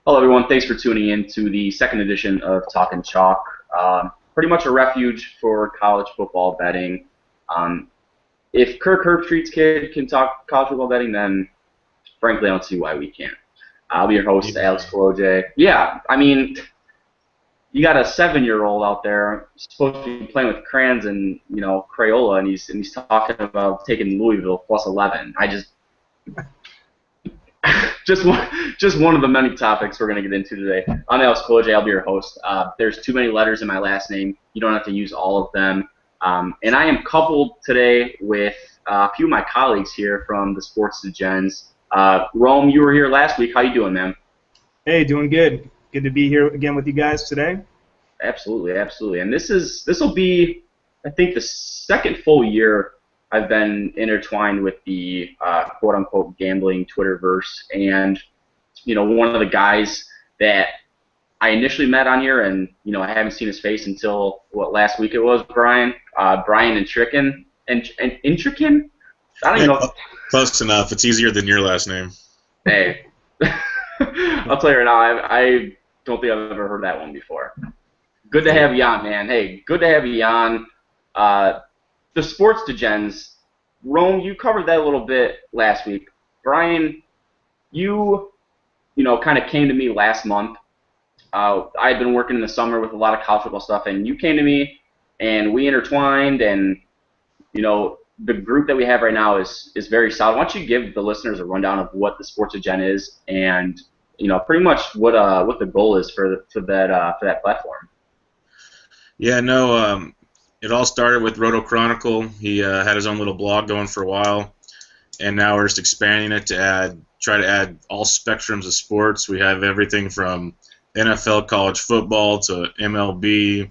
Hello, everyone. Thanks for tuning in to the second edition of Talkin Chalk. Pretty much a refuge for college football betting. If Kirk Herbstreit's kid can talk college football betting, then frankly, I don't see why we can't. I'll be your host, Alex Koloj. Yeah, I mean, you got a 7-year-old out there supposed to be playing with crayons and Crayola, and he's talking about taking Louisville plus 11. Just one of the many topics we're going to get into today. I'm Alex Koloj. I'll be your host. There's too many letters in my last name. You don't have to use all of them. And I am coupled today with a few of my colleagues here from the Sports Degens. Rome, you were here last week. How you doing, man? Hey, doing good. Good to be here again with you guys today. Absolutely, absolutely. And this will be, I think, the second full year I've been intertwined with the quote-unquote gambling Twitterverse, and one of the guys that I initially met on here, and I haven't seen his face until last week it was Brian Intrikin, and Intrikin. I don't even know. Close enough. It's easier than your last name. Hey, I'll tell you right now, I don't think I've ever heard that one before. Good to have you on, man. Hey, good to have you on. The Sports Degens, Rome, you covered that a little bit last week. Brian, you kind of came to me last month. I had been working in the summer with a lot of college football stuff, and you came to me, and we intertwined, and the group that we have right now is very solid. Why don't you give the listeners a rundown of what the Sports Degen is, and pretty much what the goal is for that platform? Yeah, no. It all started with Roto Chronicle. He had his own little blog going for a while, and now we're just expanding it to try to add all spectrums of sports. We have everything from NFL, college football to MLB.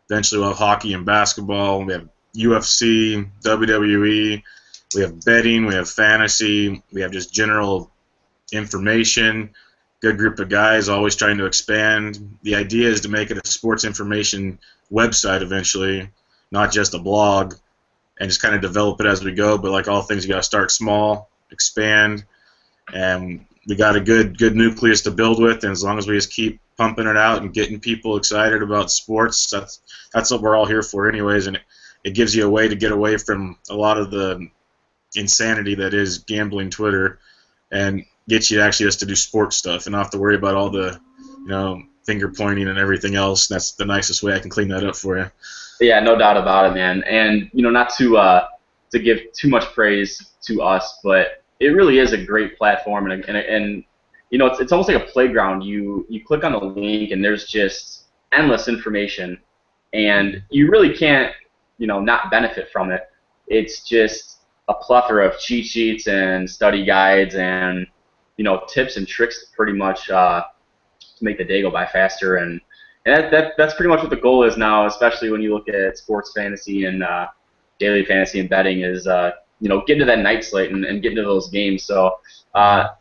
Eventually we'll have hockey and basketball. We have UFC, WWE. We have betting. We have fantasy. We have just general information. Good group of guys, always trying to expand. The idea is to make it a sports information website eventually, not just a blog, and just kind of develop it as we go. But like all things, you got to start small, expand, and we got a good nucleus to build with. And as long as we just keep pumping it out and getting people excited about sports, that's what we're all here for, anyways. And it gives you a way to get away from a lot of the insanity that is gambling Twitter, and get you actually just to do sports stuff and not have to worry about all the finger pointing and everything else. That's the nicest way I can clean that up for you. Yeah, no doubt about it, man. And not to give too much praise to us, but it really is a great platform, and it's almost like a playground. You click on the link, and there's just endless information, and you really can't not benefit from it. It's just a plethora of cheat sheets and study guides and tips and tricks to pretty much to make the day go by faster, and that's pretty much what the goal is now, especially when you look at sports fantasy and daily fantasy and betting, is get into that night slate and get into those games. So I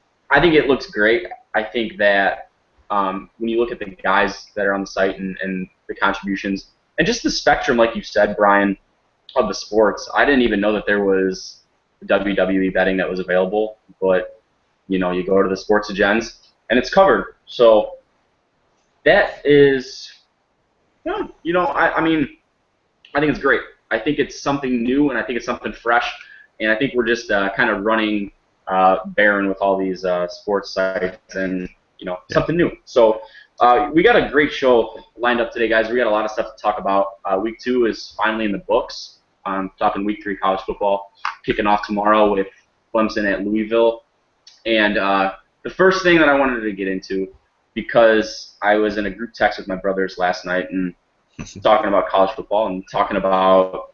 think it looks great. I think that when you look at the guys that are on the site and the contributions and just the spectrum, like you said, Brian, of the sports, I didn't even know that there was WWE betting that was available, but you go to the Sports Degens and it's covered. So that is, I think it's great. I think it's something new, and I think it's something fresh, and I think we're just kind of running barren with all these sports sites and something new. So we got a great show lined up today, guys. We got a lot of stuff to talk about. Week 2 is finally in the books. Talking Week 3 college football, kicking off tomorrow with Clemson at Louisville. And the first thing that I wanted to get into, because I was in a group text with my brothers last night and talking about college football and talking about,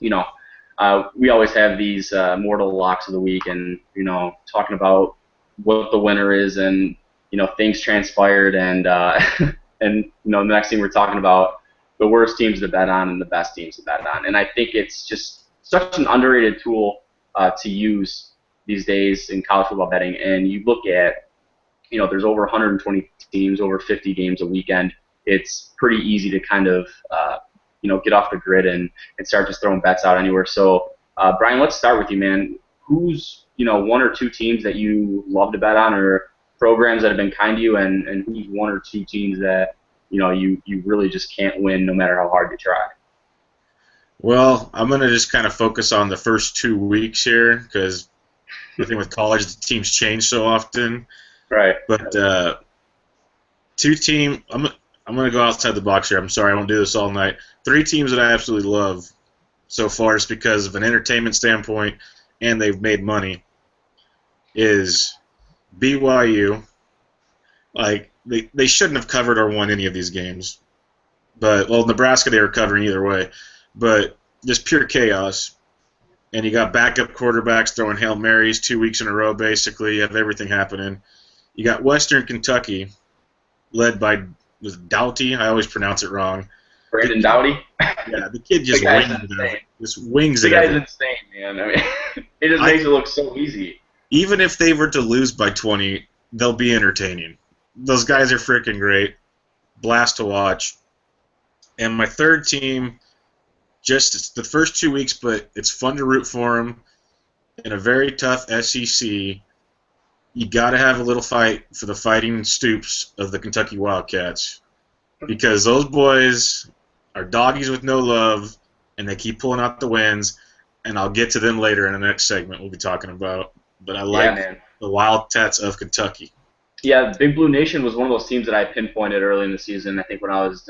we always have these mortal locks of the week, and talking about what the winner is, and things transpired, and and the next thing we're talking about the worst teams to bet on and the best teams to bet on. And I think it's just such an underrated tool to use these days in college football betting. And you look at, there's over 120 teams, over 50 games a weekend. It's pretty easy to kind of, get off the grid and start just throwing bets out anywhere. So, Brian, let's start with you, man. Who's, one or two teams that you love to bet on, or programs that have been kind to you, and who's one or two teams that you really just can't win no matter how hard you try? Well, I'm going to just kind of focus on the first 2 weeks here because I think with college the teams change so often. Right. But I'm going to go outside the box here. I'm sorry, I won't do this all night. 3 teams that I absolutely love so far, just because of an entertainment standpoint and they've made money, is BYU. Like, they shouldn't have covered or won any of these games. But, well, Nebraska they were covering either way. But just pure chaos. And you got backup quarterbacks throwing Hail Marys 2 weeks in a row, basically. You have everything happening. You got Western Kentucky, led by Doughty. I always pronounce it wrong. Brandon Doughty? Yeah, the kid just wings the it. guy's insane, man. I mean, it just makes it look so easy. Even if they were to lose by 20, they'll be entertaining. Those guys are freaking great. Blast to watch. And my third team, just it's the first 2 weeks, but it's fun to root for them. In a very tough SEC, you got to have a little fight for the Fighting Stoops of the Kentucky Wildcats, because those boys are doggies with no love, and they keep pulling out the wins. And I'll get to them later in the next segment we'll be talking about. But I like the Wildcats of Kentucky. Yeah, Big Blue Nation was one of those teams that I pinpointed early in the season. I think when I was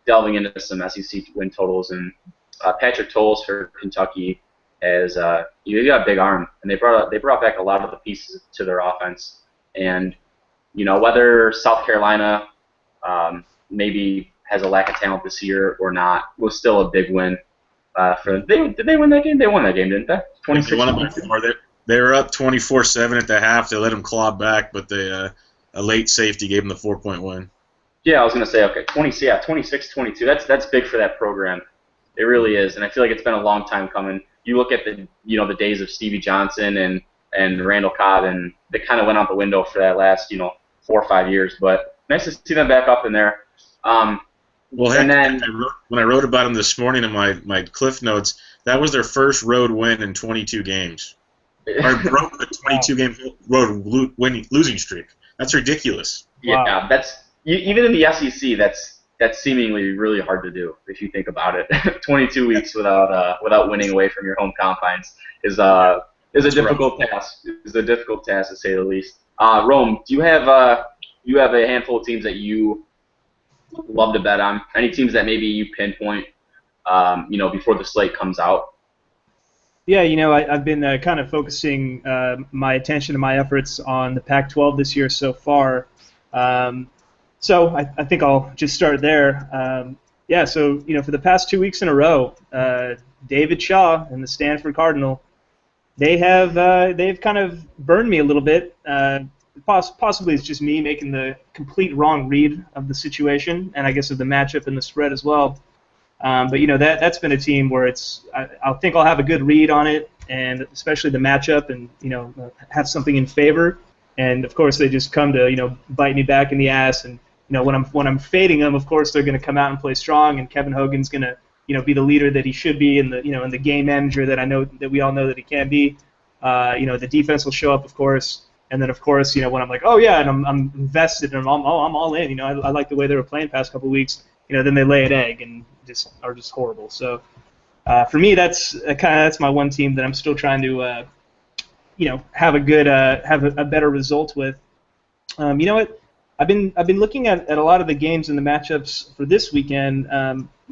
delving into some SEC win totals, and Patrick Tolles for Kentucky as you got a big arm, and they brought back a lot of the pieces to their offense. And whether South Carolina maybe has a lack of talent this year or not, was still a big win for them. Did they win that game? They won that game, didn't they? 26-22. They were up 24-7 at the half. They let them claw back, but a late safety gave them the 4-point win. Yeah, I was gonna say 26-22. That's big for that program. It really is, and I feel like it's been a long time coming. You look at the days of Stevie Johnson and Randall Cobb, and they kind of went out the window for that last 4 or 5 years. But nice to see them back up in there. Well, heck, and then when I wrote about them this morning in my Cliff Notes, that was their first road win in 22 games. Or broke a 22-game road losing streak. That's ridiculous. Yeah, Wow. that's even in the SEC. That's seemingly really hard to do if you think about it. 22 weeks without winning away from your home confines is a difficult task. Is a difficult task to say the least. Rome, do you have a handful of teams that you love to bet on? Any teams that maybe you pinpoint, before the slate comes out? Yeah, I've been kind of focusing my attention and my efforts on the Pac-12 this year so far. So I think I'll just start there. So for the past 2 weeks in a row, David Shaw and the Stanford Cardinal, they've kind of burned me a little bit. Possibly it's just me making the complete wrong read of the situation, and I guess of the matchup and the spread as well. But that's been a team where I think I'll have a good read on it, and especially the matchup, and have something in favor. And of course they just come to bite me back in the ass. And when I'm fading them, of course they're going to come out and play strong, and Kevin Hogan's going to be the leader that he should be, and the game manager that we all know that he can be. The defense will show up, of course. And then, of course, when I'm like, oh yeah, and I'm invested, and I'm all in. I like the way they were playing past couple weeks. Then they lay an egg and are just horrible. So for me, that's my one team that I'm still trying to have a better result with. You know what? I've been looking at a lot of the games and the matchups for this weekend.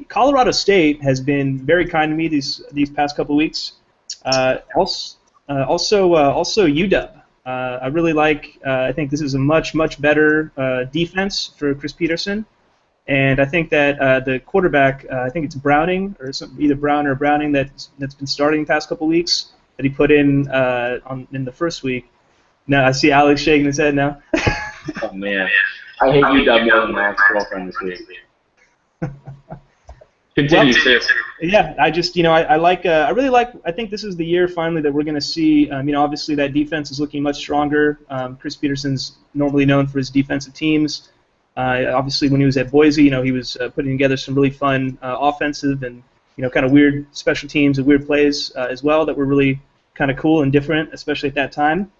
Colorado State has been very kind to me these past couple weeks. Also UW. I really like. I think this is a much better defense for Chris Peterson, and I think that the quarterback, I think it's Browning or either Brown or Browning that's been starting the past couple weeks that he put in in the first week. Now I see Alex shaking his head now. Oh man, I hate UW more than my ex-girlfriend this week. Continue, sir. Yeah, I just, I like, I really like. I think this is the year finally that we're going to see. Obviously that defense is looking much stronger. Chris Peterson's normally known for his defensive teams. Obviously, when he was at Boise, he was putting together some really fun offensive and kind of weird special teams and weird plays as well that were really kind of cool and different, especially at that time.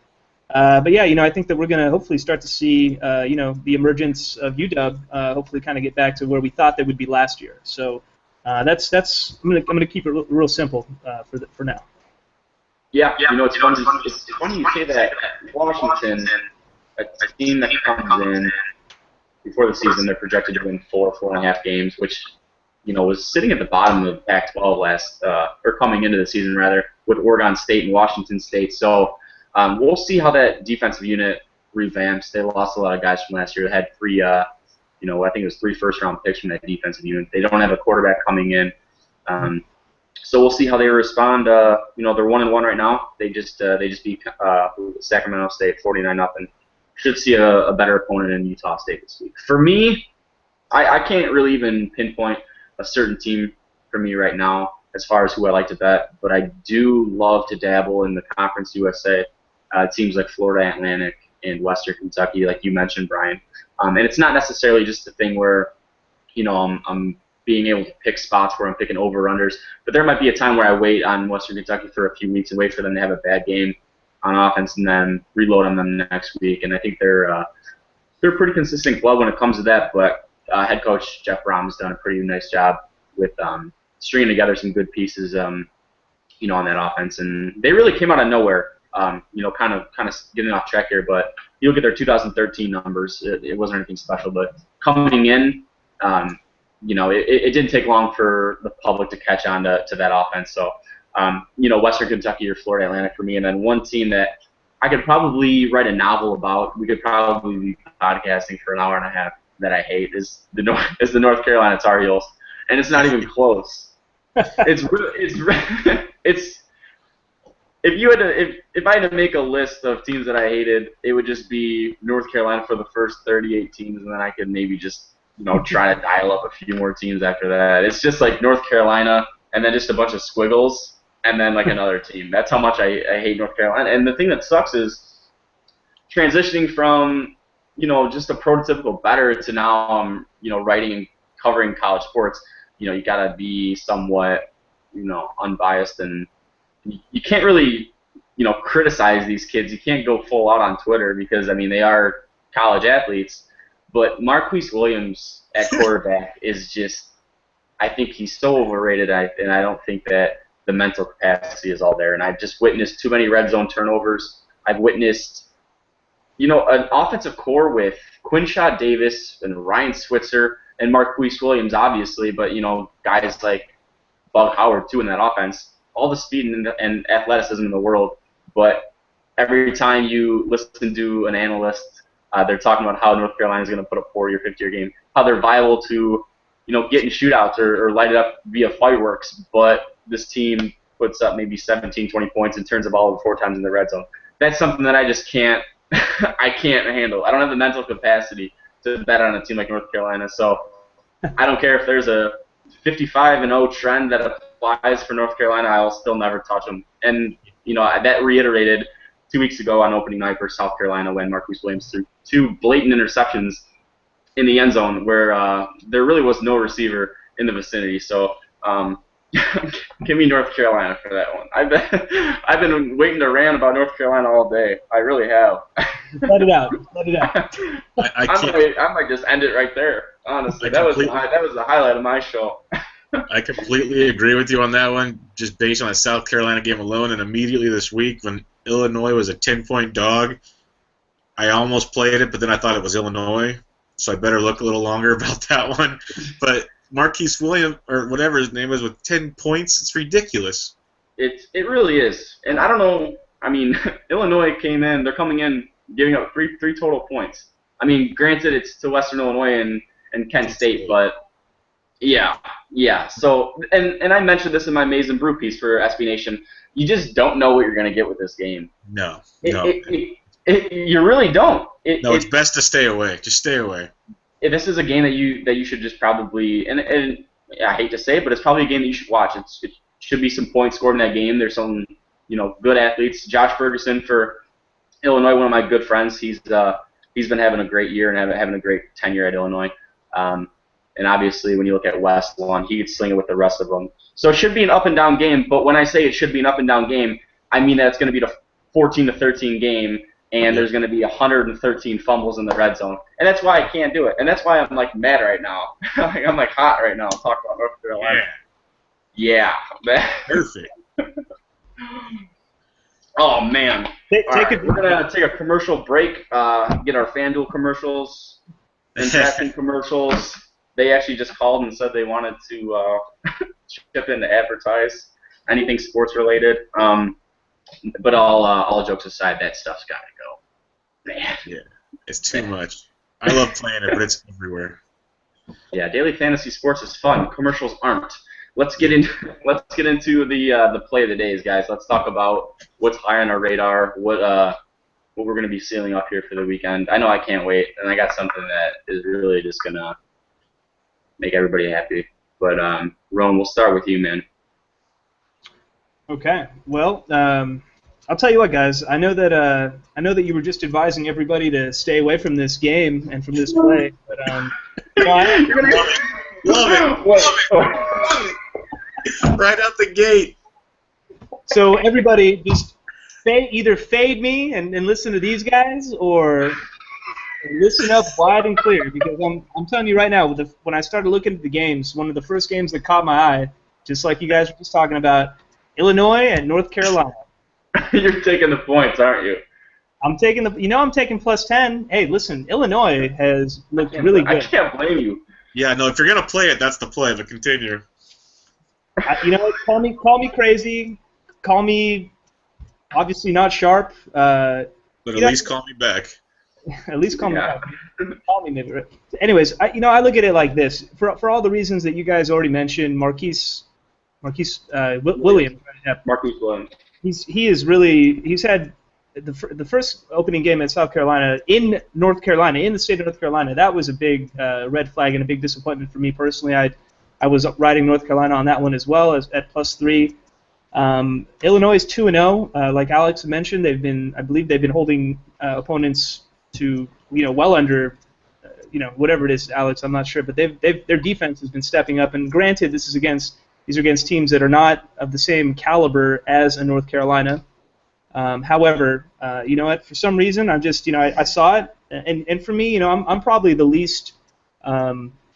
But yeah, I think that we're going to hopefully start to see, the emergence of UW hopefully kind of get back to where we thought they would be last year. So that's I'm gonna keep it real simple for now. Yeah, it's funny you say that. Washington, a team that comes in before the season, they're projected to win 4.5 games, which was sitting at the bottom of the Pac-12 or coming into the season rather, with Oregon State and Washington State. So we'll see how that defensive unit revamps. They lost a lot of guys from last year. They had three, I think it was 3 first-round picks from that defensive unit. They don't have a quarterback coming in. So we'll see how they respond. They're 1-1 right now. They just beat Sacramento State 49-0. Should see a better opponent in Utah State this week. For me, I can't really even pinpoint a certain team for me right now as far as who I like to bet, but I do love to dabble in the Conference USA. Teams like Florida Atlantic and Western Kentucky, like you mentioned, Brian. And it's not necessarily just a thing where, I'm being able to pick spots where I'm picking over-unders, but there might be a time where I wait on Western Kentucky for a few weeks and wait for them to have a bad game on offense and then reload on them next week. And I think they're a pretty consistent club when it comes to that, but head coach Jeff Brom has done a pretty nice job with stringing together some good pieces, on that offense. And they really came out of nowhere, kind of getting off track here, but you look at their 2013 numbers, it wasn't anything special, but coming in, it didn't take long for the public to catch on to that offense. So, Western Kentucky or Florida Atlantic for me. And then one team that I could probably write a novel about, we could probably be podcasting for an hour and a half, that I hate is the North Carolina Tar Heels. And it's not even close. If I had to make a list of teams that I hated, it would just be North Carolina for the first 38 teams, and then I could maybe just try to dial up a few more teams after that. It's just like North Carolina, and then just a bunch of squiggles, and then like another team. That's how much I hate North Carolina. And the thing that sucks is transitioning from just a prototypical better to now I'm writing and covering college sports. You gotta be somewhat unbiased, and you can't really criticize these kids. You can't go full out on Twitter because they are college athletes. But Marquise Williams at quarterback is just, I think he's so overrated, and I don't think that the mental capacity is all there. And I've just witnessed too many red zone turnovers. I've witnessed, an offensive core with Quinshaw Davis and Ryan Switzer and Marquise Williams, obviously, but, guys like Bug Howard, too, in that offense. All the speed and athleticism in the world, but every time you listen to an analyst, they're talking about how North Carolina is going to put up 40 or 50 a game, how they're viable to, get in shootouts or light it up via fireworks, but this team puts up maybe 17, 20 points and turns the ball over 4 times in the red zone. That's something that I just can't, I can't handle. I don't have the mental capacity to bet on a team like North Carolina, so I don't care if there's a 55-0 trend that applies for North Carolina, I'll still never touch them. And, that reiterated 2 weeks ago on opening night for South Carolina when Marquise Williams threw 2 blatant interceptions in the end zone where there really was no receiver in the vicinity. So give me North Carolina for that one. I've been waiting to rant about North Carolina all day. I really have. Let it out. Let it out. I might just end it right there. Honestly, that was the highlight of my show. I completely agree with you on that one, just based on the South Carolina game alone. And immediately this week, when Illinois was a 10-point dog, I almost played it, but then I thought it was Illinois, so I better look a little longer about that one. But Marquise Williams, or whatever his name is, with 10 points, it's ridiculous. It really is. And I don't know, Illinois came in, they're coming in giving up three total points. Granted, it's to Western Illinois and Kent State, but yeah. So, and I mentioned this in my Maize and Brew piece for SB Nation. You just don't know what you're going to get with this game. No. You really don't. It's best to stay away. Just stay away. This is a game that you should just probably, and I hate to say it, but it's probably a game that you should watch. It should be some points scored in that game. There's some good athletes. Josh Ferguson for Illinois, one of my good friends. He's been having a great year and having a great tenure at Illinois. And obviously, when you look at West one, he could sling it with the rest of them. So it should be an up and down game. But when I say it should be an up and down game, I mean that it's going to be a 14-13 game, and there's going to be 113 fumbles in the red zone, and that's why I can't do it, and that's why I'm like mad right now. I'm like hot right now. Talking about North Carolina. Yeah, man. Perfect. Oh man. Take We're gonna take a commercial break. Get our FanDuel commercials and DraftKings commercials. They actually just called and said they wanted to chip in to advertise anything sports related. But all jokes aside, that stuff's gotta go. Man. Yeah, it's too much. I love playing it, but it's everywhere. Yeah, daily fantasy sports is fun. Commercials aren't. Let's get into the play of the days, guys. Let's talk about what's high on our radar, what we're gonna be sealing up here for the weekend. I know I can't wait, and I got something that is really just gonna make everybody happy. But Roan, we'll start with you, man. Okay. Well, I'll tell you what, guys. I know that you were just advising everybody to stay away from this game and from this play, but Love it. Right out the gate. So everybody, just either fade me and listen to these guys, or listen up wide and clear, because I'm telling you right now, when I started looking at the games, one of the first games that caught my eye, just like you guys were just talking about, Illinois and North Carolina. You're taking the points, aren't you? I'm taking I'm taking +10. Hey, listen, Illinois has looked really good. I can't blame you. Yeah, no, if you're gonna play it, that's the play. But continue. You know what? Call me crazy. Call me obviously not sharp. But at least call me back. At least call me back. Call me maybe. Anyways, I look at it like this. For all the reasons that you guys already mentioned, Marquise Williams. Marquise Williams. He's had the first opening game at South Carolina in North Carolina, in the state of North Carolina. That was a big red flag and a big disappointment for me personally. I was riding North Carolina on that one as well as at +3. Illinois is 2-0. Like Alex mentioned, I believe they've been holding opponents to well under whatever it is, Alex. I'm not sure, but their defense has been stepping up. And granted, these are against teams that are not of the same caliber as a North Carolina. However, you know what? For some reason, I'm just I saw it, and for me, I'm probably the least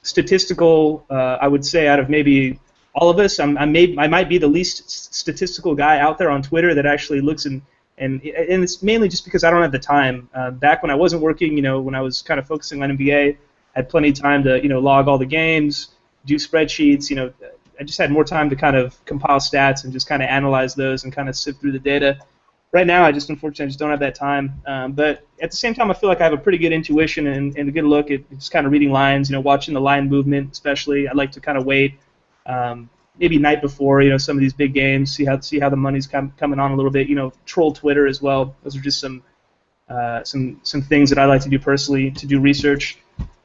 statistical, I would say, out of maybe all of us. I might be the least statistical guy out there on Twitter that actually looks and it's mainly just because I don't have the time. Back when I wasn't working, when I was kind of focusing on NBA, I had plenty of time to log all the games, do spreadsheets. I just had more time to kind of compile stats and just kind of analyze those and kind of sift through the data. Right now, unfortunately, I just don't have that time. But at the same time, I feel like I have a pretty good intuition and a good look at just kind of reading lines, watching the line movement especially. I like to kind of wait maybe night before, some of these big games, see how the money's coming on a little bit. Troll Twitter as well. Those are just some things that I like to do personally to do research.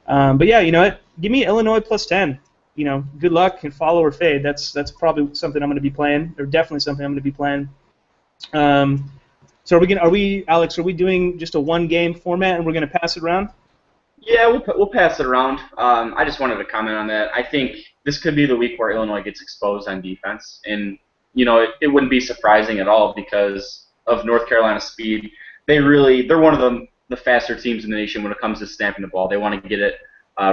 But yeah, you know what? Give me Illinois +10. Good luck and follow or fade. That's probably something I'm going to be playing, or definitely something I'm going to be playing. So Alex, are we doing just a one-game format and we're going to pass it around? Yeah, we'll pass it around. I just wanted to comment on that. I think this could be the week where Illinois gets exposed on defense, and it wouldn't be surprising at all because of North Carolina's speed. They're one of the faster teams in the nation when it comes to snapping the ball. They want to get it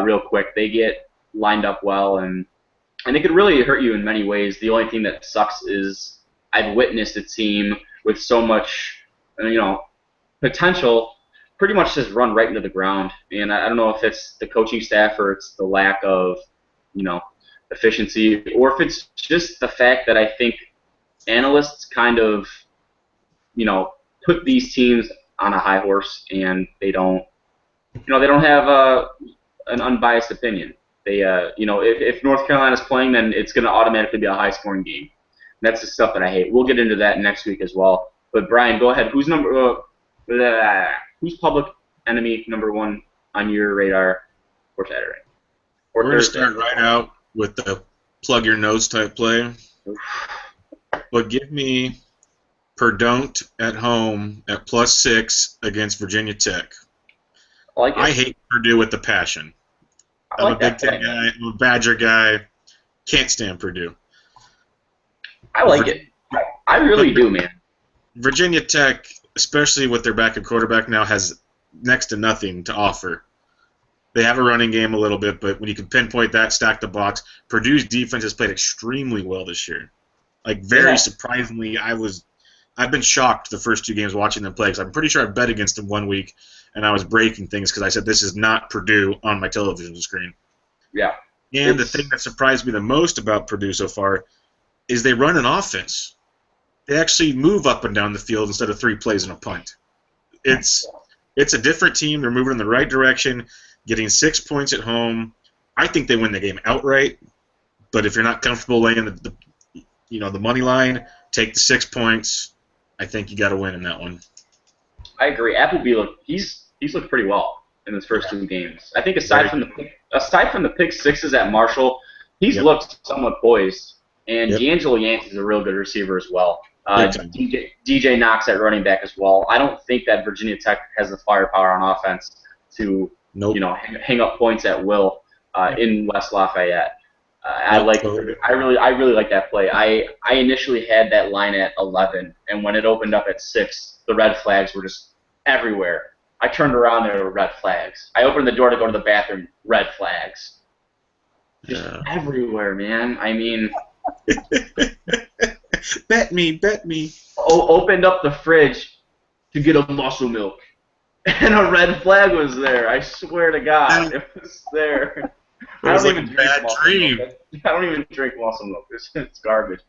real quick. They get lined up well, and it could really hurt you in many ways. The only thing that sucks is I've witnessed a team with so much, potential pretty much just run right into the ground. And I don't know if it's the coaching staff or it's the lack of, efficiency, or if it's just the fact that I think analysts kind of, put these teams on a high horse and they don't have an unbiased opinion. They, if North Carolina's playing, then it's going to automatically be a high-scoring game. That's the stuff that I hate. We'll get into that next week as well. But Brian, go ahead. Who's public enemy number one on your radar for Saturday? We're going to start right out with the plug your nose type play. But give me Perdon't at home at +6 against Virginia Tech. I hate Purdue with a passion. I'm a Big Ten guy. I'm a Badger guy. Can't stand Purdue. I like it. I really do, man. Virginia Tech especially with their backup quarterback now, has next to nothing to offer. They have a running game a little bit, but when you can pinpoint that, stack the box, Purdue's defense has played extremely well this year. Like, very surprisingly, I've been shocked the first 2 games watching them play, because I'm pretty sure I bet against them one week, and I was breaking things because I said this is not Purdue on my television screen. Yeah. And the thing that surprised me the most about Purdue so far is they run an offense. They actually move up and down the field instead of 3 plays and a punt. It's a different team. They're moving in the right direction, getting 6 points at home. I think they win the game outright. But if you're not comfortable laying the money line, take the 6 points. I think you got to win in that one. I agree. Appleby he's looked pretty well in his first 2 games. I think aside from the pick sixes at Marshall, he's looked somewhat poised. And D'Angelo Yancey's a real good receiver as well. DJ Knox at running back as well. I don't think that Virginia Tech has the firepower on offense to hang up points at will in West Lafayette. I really like that play. I initially had that line at 11, and when it opened up at 6, the red flags were just everywhere. I turned around, there were red flags. I opened the door to go to the bathroom, red flags. Just everywhere, man. I mean, bet me. Opened up the fridge to get a muscle milk, and a red flag was there. I swear to God, it was there. I don't even drink muscle milk. It's garbage.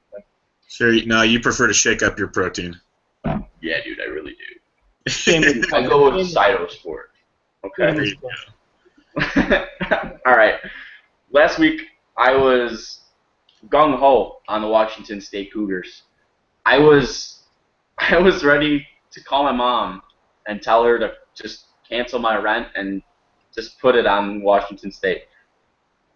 Sure. No, you prefer to shake up your protein. Yeah, dude, I really do. I go with Cytosport. Okay. All right. Last week, I was gung-ho on the Washington State Cougars. I was ready to call my mom and tell her to just cancel my rent and just put it on Washington State.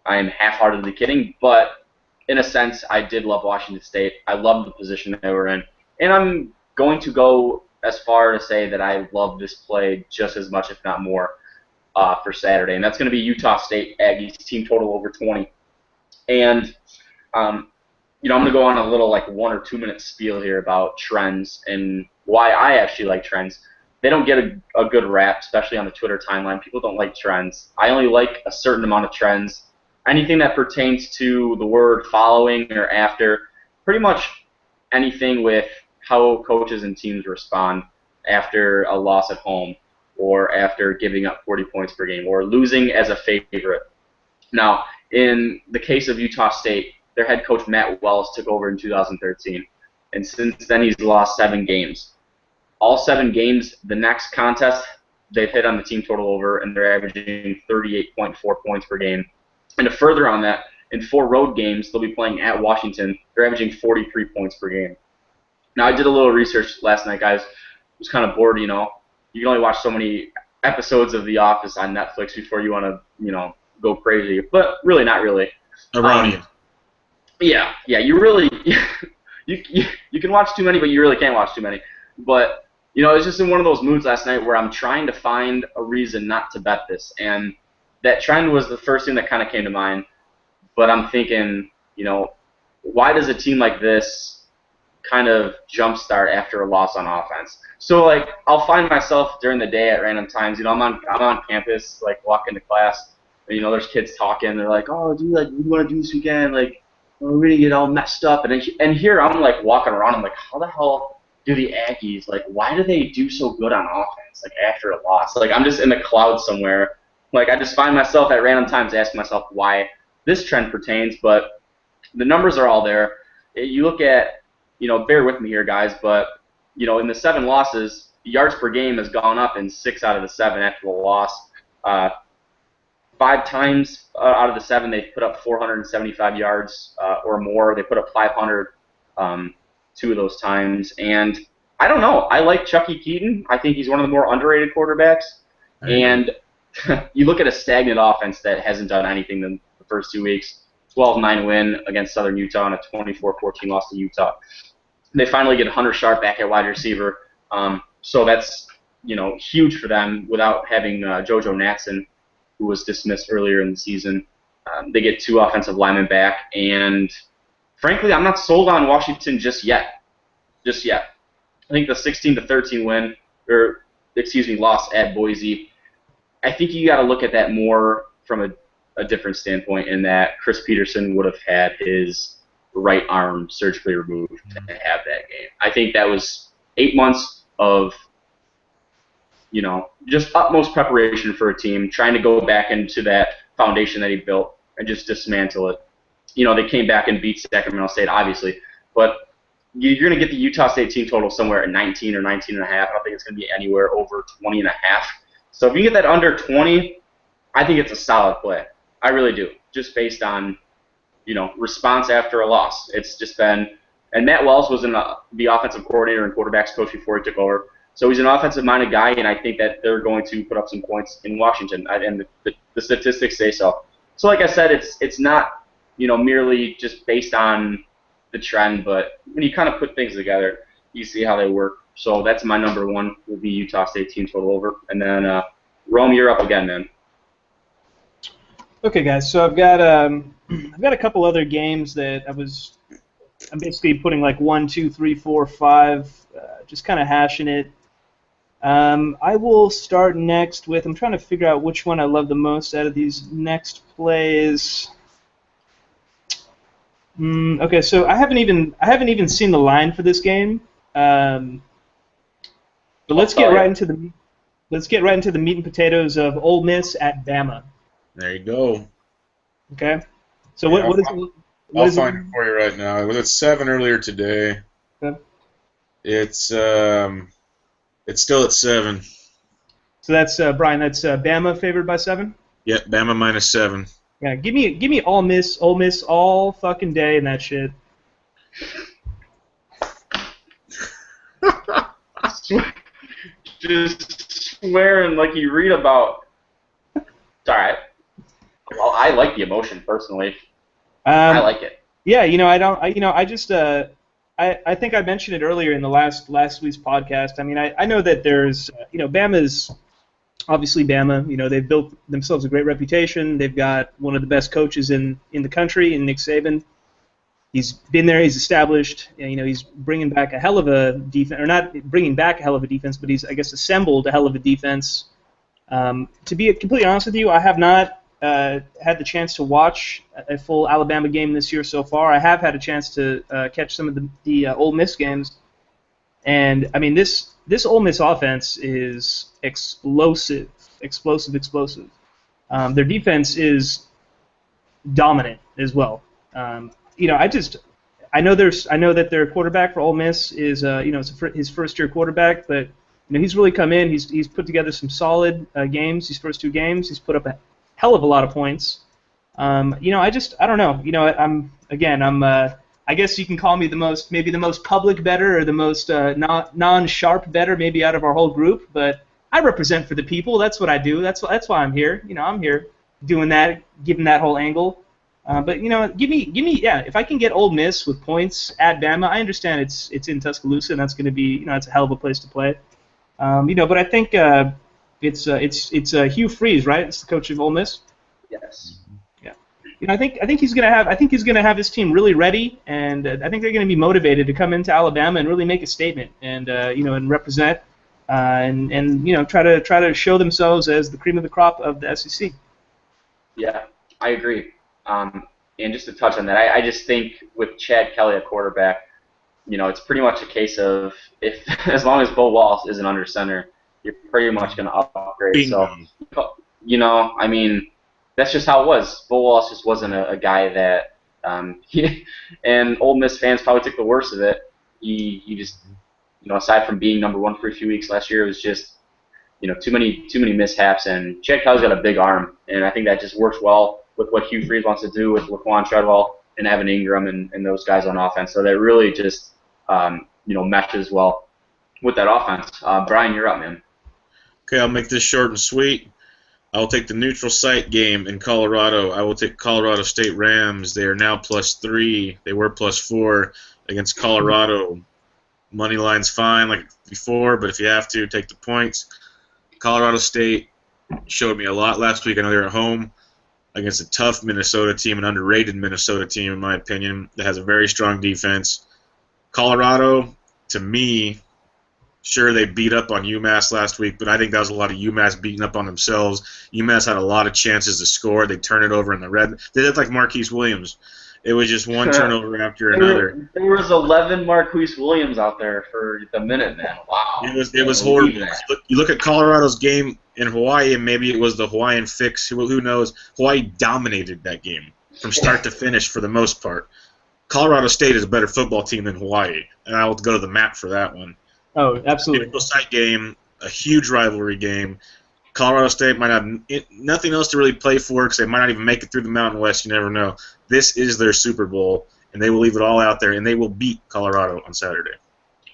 I am half-heartedly kidding, but in a sense, I did love Washington State. I loved the position they were in. And I'm going to go as far to say that I love this play just as much, if not more, for Saturday. And that's going to be Utah State Aggies, team total over 20. And, I'm going to go on a little 1 or 2 minute spiel here about trends and why I actually like trends. They don't get a good rap, especially on the Twitter timeline. People don't like trends. I only like a certain amount of trends. Anything that pertains to the word following or after, pretty much anything with how coaches and teams respond after a loss at home or after giving up 40 points per game or losing as a favorite. Now, in the case of Utah State, their head coach Matt Wells took over in 2013, and since then he's lost 7 games. All 7 games, the next contest, they've hit on the team total over, and they're averaging 38.4 points per game. And to further on that, in 4 road games, they'll be playing at Washington. They're averaging 43 points per game. Now, I did a little research last night, guys. I was kind of bored, You can only watch so many episodes of The Office on Netflix before you want to, go crazy. But really, not really. Erroneous. Yeah. You really, you can watch too many, but you really can't watch too many. But, I was just in one of those moods last night where I'm trying to find a reason not to bet this. And that trend was the first thing that kind of came to mind. But I'm thinking, why does a team like this kind of jumpstart after a loss on offense? So, I'll find myself during the day at random times. I'm on campus, walking to class. And, there's kids talking. They're like, oh, dude, what do you want to do this weekend? We're going to get all messed up. And here I'm, walking around. I'm like, how the hell do the Aggies, why do they do so good on offense, after a loss? I'm just in the clouds somewhere. I just find myself at random times asking myself why this trend pertains, but the numbers are all there. You look at, bear with me here, guys, but, in the 7 losses, yards per game has gone up in 6 out of the 7 after the loss. 5 times out of the 7, they've put up 475 yards or more. They put up 500 2 of those times. And I don't know. I like Chucky Keaton. I think he's one of the more underrated quarterbacks. And you look at a stagnant offense that hasn't done anything in the first 2 weeks. 12-9 win against Southern Utah and a 24-14 loss to Utah. They finally get Hunter Sharp back at wide receiver. So that's, huge for them without having JoJo Natson, who was dismissed earlier in the season. They get 2 offensive linemen back. And frankly, I'm not sold on Washington just yet. I think the 16-13 win, or excuse me, loss at Boise. I think you got to look at that more from a different standpoint in that Chris Peterson would have had his right arm surgically removed to have that game. I think that was 8 months of, just utmost preparation for a team, trying to go back into that foundation that he built and just dismantle it. They came back and beat Sacramento State, obviously, but you're going to get the Utah State team total somewhere at 19 or 19 and a half. I don't think it's going to be anywhere over 20 and a half. So if you get that under 20, I think it's a solid play. I really do, just based on, response after a loss. It's just been, and Matt Wells was the offensive coordinator and quarterbacks coach before he took over. So he's an offensive-minded guy, and I think that they're going to put up some points in Washington, and the statistics say so. So like I said, it's not, merely just based on the trend, but when you kind of put things together, you see how they work. So that's my number one, will be Utah State team total over. And then, Rome, you're up again, man. Okay, guys. So I've got a couple other games that I'm basically putting like 1, 2, 3, 4, 5, just kind of hashing it. I will start next with, I'm trying to figure out which one I love the most out of these next plays. Okay, so I haven't even seen the line for this game. But let's get right into the meat and potatoes of Ole Miss at Bama. There you go. Okay. So what is I'll find it for you right now. It was at 7 earlier today. Okay. It's still at 7. So that's Brian. That's Bama favored by 7. Yep, Bama minus 7. Yeah, give me Ole Miss all fucking day and that shit. Just swearing like you read about. It's all right. Well, I like the emotion personally. I like it. Yeah, I think I mentioned it earlier in the last week's podcast. I mean, I know that there's, Bama's obviously Bama. They've built themselves a great reputation. They've got one of the best coaches in the country, in Nick Saban. He's been there. He's established. He's bringing back a hell of a defense, or not bringing back a hell of a defense, but he's, I guess, assembled a hell of a defense. To be completely honest with you, I have not had the chance to watch a full Alabama game this year so far. I have had a chance to catch some of the Ole Miss games, and I mean this Ole Miss offense is explosive. Their defense is dominant as well. I know that their quarterback for Ole Miss is it's his first year quarterback, but he's really come in. He's put together some solid games. These first 2 games, he's put up a hell of a lot of points. I don't know. I guess you can call me maybe the most public bettor, or the most non-sharp bettor maybe out of our whole group. But I represent for the people. That's what I do. That's why I'm here. I'm here doing that, giving that whole angle. But give me, yeah. If I can get Ole Miss with points at Bama, I understand it's in Tuscaloosa, and that's going to be, it's a hell of a place to play. But I think it's Hugh Freeze, right? It's the coach of Ole Miss. Yes. Yeah. I think he's gonna have his team really ready, and I think they're going to be motivated to come into Alabama and really make a statement, and and represent, and try to show themselves as the cream of the crop of the SEC. Yeah, I agree. And just to touch on that, I just think with Chad Kelly at quarterback, it's pretty much a case of as long as Bo Wallace isn't under center, you're pretty much going to upgrade. Bingo. So, I mean, that's just how it was. Bo Wallace just wasn't a guy that, and Ole Miss fans probably took the worst of it. He just, aside from being number 1 for a few weeks last year, it was just, too many mishaps. And Chad Kelly's got a big arm, and I think that just works well with what Hugh Freeze wants to do with Laquan Treadwell and Evan Ingram and those guys on offense. So that really just, meshes well with that offense. Brian, you're up, man. Okay, I'll make this short and sweet. I will take the neutral site game in Colorado. I will take Colorado State Rams. They are now +3. They were +4 against Colorado. Money line's fine like before, but if you have to, take the points. Colorado State showed me a lot last week. I know they're at home against a tough Minnesota team, an underrated Minnesota team, in my opinion, that has a very strong defense. Colorado, to me, Sure, they beat up on UMass last week, but I think that was a lot of UMass beating up on themselves. UMass had a lot of chances to score. They turn it over in the red. They did like Marquise Williams. It was just one turnover after another. There was 11 Marquise Williams out there for the Minutemen. Wow. It was horrible. You look at Colorado's game in Hawaii, and maybe it was the Hawaiian fix. Who knows? Hawaii dominated that game from start to finish for the most part. Colorado State is a better football team than Hawaii, and I will go to the map for that one. Oh, absolutely. Neutral site game, a huge rivalry game. Colorado State might have nothing else to really play for because they might not even make it through the Mountain West. You never know. This is their Super Bowl, and they will leave it all out there, and they will beat Colorado on Saturday.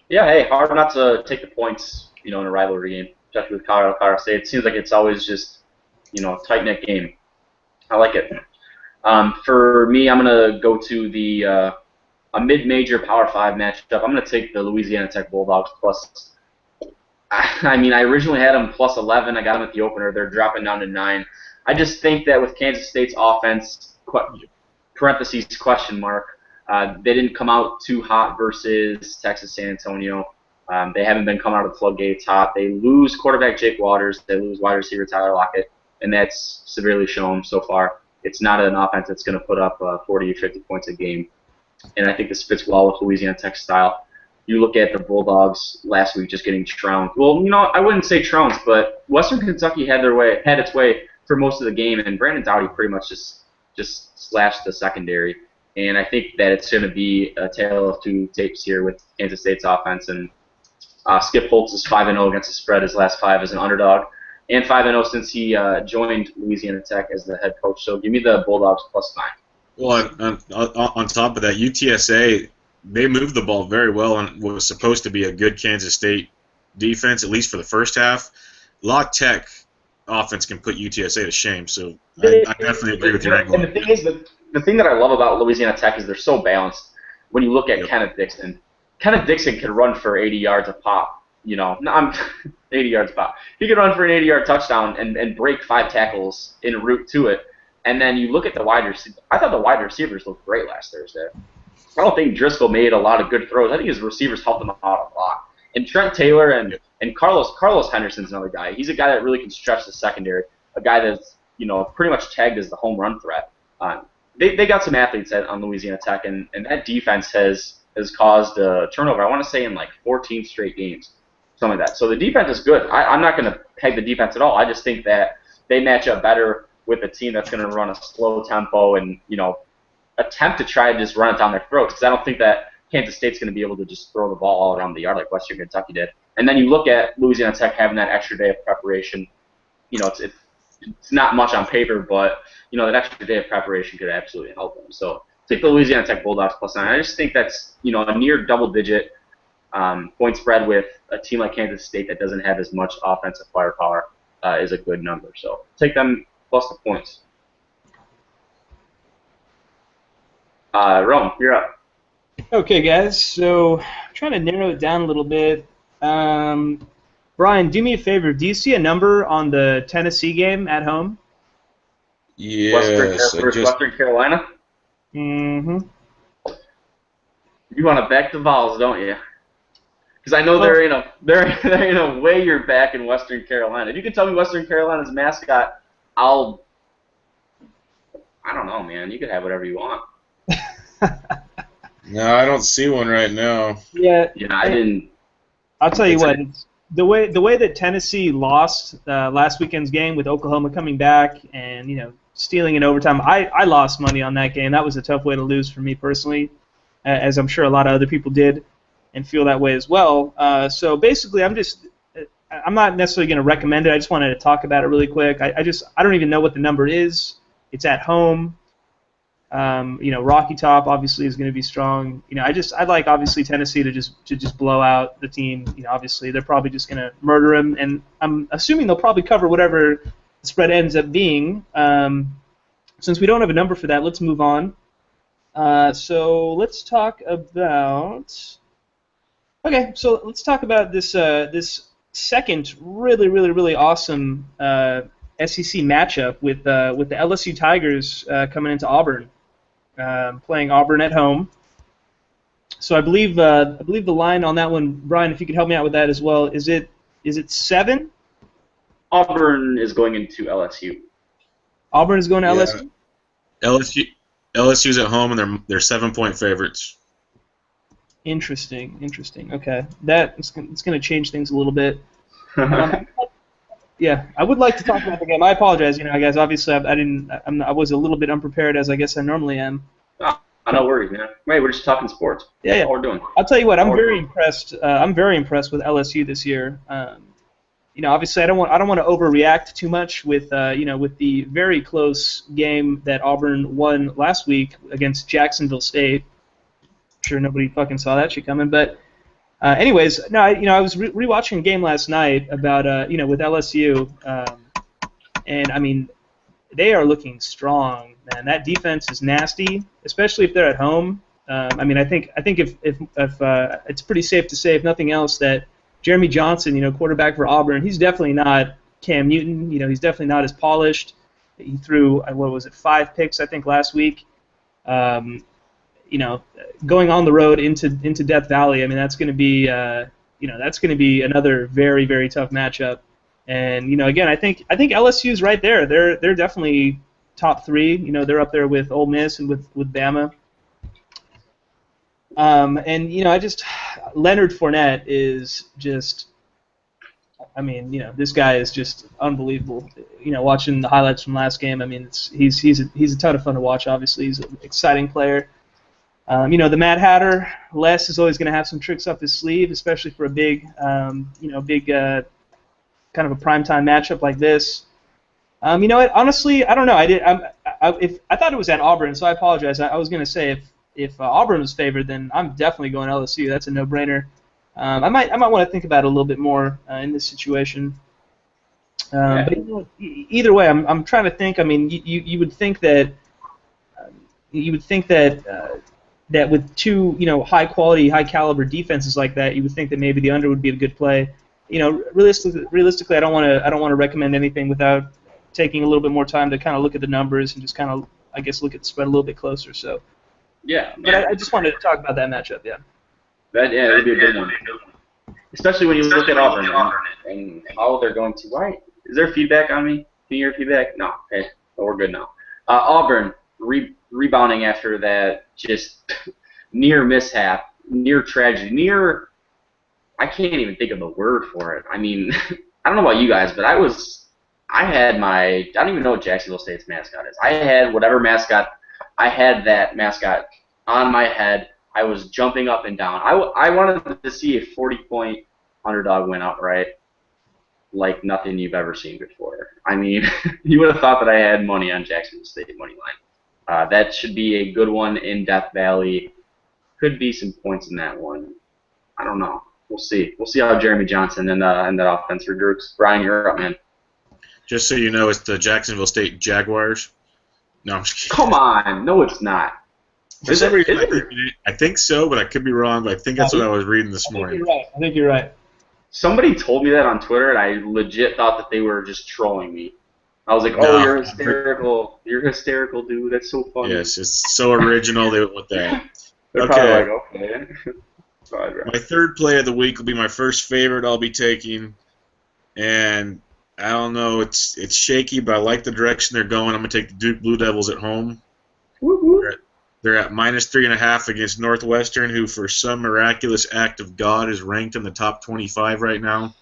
Yeah, hey, hard not to take the points, in a rivalry game, especially with Colorado State. It seems like it's always just, a tight-knit game. I like it. For me, I'm going to go to a mid-major Power 5 matchup. I'm going to take the Louisiana Tech Bulldogs plus. I originally had them plus 11. I got them at the opener. They're dropping down to 9. I just think that with Kansas State's offense, parentheses question mark, they didn't come out too hot versus Texas San Antonio. They haven't been coming out of the floodgates hot. They lose quarterback Jake Waters. They lose wide receiver Tyler Lockett, and that's severely shown so far. It's not an offense that's going to put up 40 or 50 points a game. And I think this fits well with Louisiana Tech style. You look at the Bulldogs last week just getting trounced. Well, I wouldn't say trounced, but Western Kentucky had its way for most of the game, and Brandon Doughty pretty much just slashed the secondary. And I think that it's going to be a tale of two tapes here with Kansas State's offense. And Skip Holtz is 5-0 against the spread his last 5 as an underdog, and 5-0 since he joined Louisiana Tech as the head coach. So give me the Bulldogs plus 9. Well, on top of that, UTSA, they moved the ball very well on what was supposed to be a good Kansas State defense, at least for the first half. La Tech offense can put UTSA to shame, so I definitely agree with your angle. And the thing is, the thing that I love about Louisiana Tech is they're so balanced. When you look at Kenneth Dixon can run for 80 yards a pop. 80 yards a pop. He could run for an 80-yard touchdown and break 5 tackles en route to it. And then you look at the wide receivers. I thought the wide receivers looked great last Thursday. I don't think Driscoll made a lot of good throws. I think his receivers helped him out a lot. And Trent Taylor and Carlos Henderson's another guy. He's a guy that really can stretch the secondary. A guy that's pretty much tagged as the home run threat. They got some athletes on Louisiana Tech, and that defense has caused a turnover. I want to say in like 14 straight games, something like that. So the defense is good. I'm not going to peg the defense at all. I just think that they match up better with a team that's going to run a slow tempo and attempt to try to just run it down their throats, because I don't think that Kansas State's going to be able to just throw the ball all around the yard like Western Kentucky did. And then you look at Louisiana Tech having that extra day of preparation. It's not much on paper, but that extra day of preparation could absolutely help them. So take the Louisiana Tech Bulldogs plus 9. I just think that's a near double-digit point spread with a team like Kansas State that doesn't have as much offensive firepower is a good number. So take them plus the points. Rome, you're up. Okay, guys. So I'm trying to narrow it down a little bit. Brian, do me a favor. Do you see a number on the Tennessee game at home? Yes. Western Carolina? Mm-hmm. You want to back the Vols, don't you? Because I know they're in a way you're back in Western Carolina. If you can tell me Western Carolina's mascot, I don't know, man. You can have whatever you want. No, I don't see one right now. Yeah, I didn't. I'll tell you what. The way that Tennessee lost last weekend's game with Oklahoma coming back and stealing in overtime, I lost money on that game. That was a tough way to lose for me personally, as I'm sure a lot of other people did and feel that way as well. So basically, I'm not necessarily going to recommend it. I just wanted to talk about it really quick. I don't even know what the number is. It's at home. Rocky Top obviously is going to be strong. I'd like obviously Tennessee to just blow out the team. Obviously they're probably just going to murder them, and I'm assuming they'll probably cover whatever the spread ends up being. Since we don't have a number for that, let's move on. So let's talk about. Okay, so let's talk about this second really awesome SEC matchup with the LSU Tigers coming into Auburn. Playing Auburn at home. So I believe the line on that one, Brian, if you could help me out with that as well, is it 7? Auburn is going into LSU. Auburn is going to Yeah, LSU. LSU's at home and they're 7-point favorites. Interesting. Okay, it's going to change things a little bit. Yeah, I would like to talk about the game. I apologize, guys. Obviously, I was a little bit unprepared, as I guess I normally am. No worries, man. Wait, we're just talking sports. Yeah. That's all we're doing. I'll tell you what. I'm very impressed. I'm very impressed with LSU this year. Obviously, I don't want to overreact too much with with the very close game that Auburn won last week against Jacksonville State. I'm sure nobody fucking saw that shit coming, but. Anyways, no, I was rewatching a game last night about with LSU, and I mean, they are looking strong, man. That defense is nasty, especially if they're at home. I mean, I think if it's pretty safe to say, if nothing else, that Jeremy Johnson, quarterback for Auburn, he's definitely not Cam Newton. He's definitely not as polished. He threw 5 picks, I think, last week. Going on the road into Death Valley, I mean, that's going to be another very, very tough matchup. And again, I think LSU's right there. They're definitely top 3. They're up there with Ole Miss and with Bama. Leonard Fournette is just, I mean, this guy is just unbelievable. Watching the highlights from last game, I mean, he's a ton of fun to watch. Obviously, he's an exciting player. The Mad Hatter, Les is always going to have some tricks up his sleeve, especially for a big kind of a primetime matchup like this. Honestly, I don't know. I thought it was at Auburn, so I apologize. I was going to say if Auburn was favored, then I'm definitely going LSU. That's a no-brainer. I might want to think about it a little bit more in this situation. But either way, I'm trying to think. I mean, you would think that that with 2 high quality, high caliber defenses like that, you would think that maybe the under would be a good play. Realistically, I don't want to recommend anything without taking a little bit more time to kind of look at the numbers and just kind of, I guess, look at the spread a little bit closer. So yeah. But I just wanted to talk about that matchup. Yeah. That'd be a good one. Especially when you look at Auburn and how they're going to. Why is there feedback on me? Can you hear feedback? No. Okay, we're good now. Auburn rebounding after that just near mishap, near tragedy, I can't even think of the word for it. I mean, I don't know about you guys, but I don't even know what Jacksonville State's mascot is. I had whatever mascot, I had that mascot on my head. I was jumping up and down. I wanted to see a 40-point underdog win outright like nothing you've ever seen before. I mean, you would have thought that I had money on Jacksonville State money line. That should be a good one in Death Valley. Could be some points in that one. I don't know. We'll see. We'll see how Jeremy Johnson and that offense regroups. Brian, you're up, man. Just so you know, it's the Jacksonville State Jaguars. No, I'm just kidding. Come on. No, it's not. For some reason, I think so, but I could be wrong. But I think that's what I was reading this morning. I think you're right. Somebody told me that on Twitter, and I legit thought that they were just trolling me. I was like, "Oh, you're hysterical! You're hysterical, dude. That's so funny." Yes, it's so original. They went with that. They're probably like, "Okay." Sorry, my third play of the week will be my first favorite I'll be taking, and I don't know. It's shaky, but I like the direction they're going. I'm gonna take the Duke Blue Devils at home. Woo-hoo. They're at -3.5 against Northwestern, who for some miraculous act of God is ranked in the top 25 right now.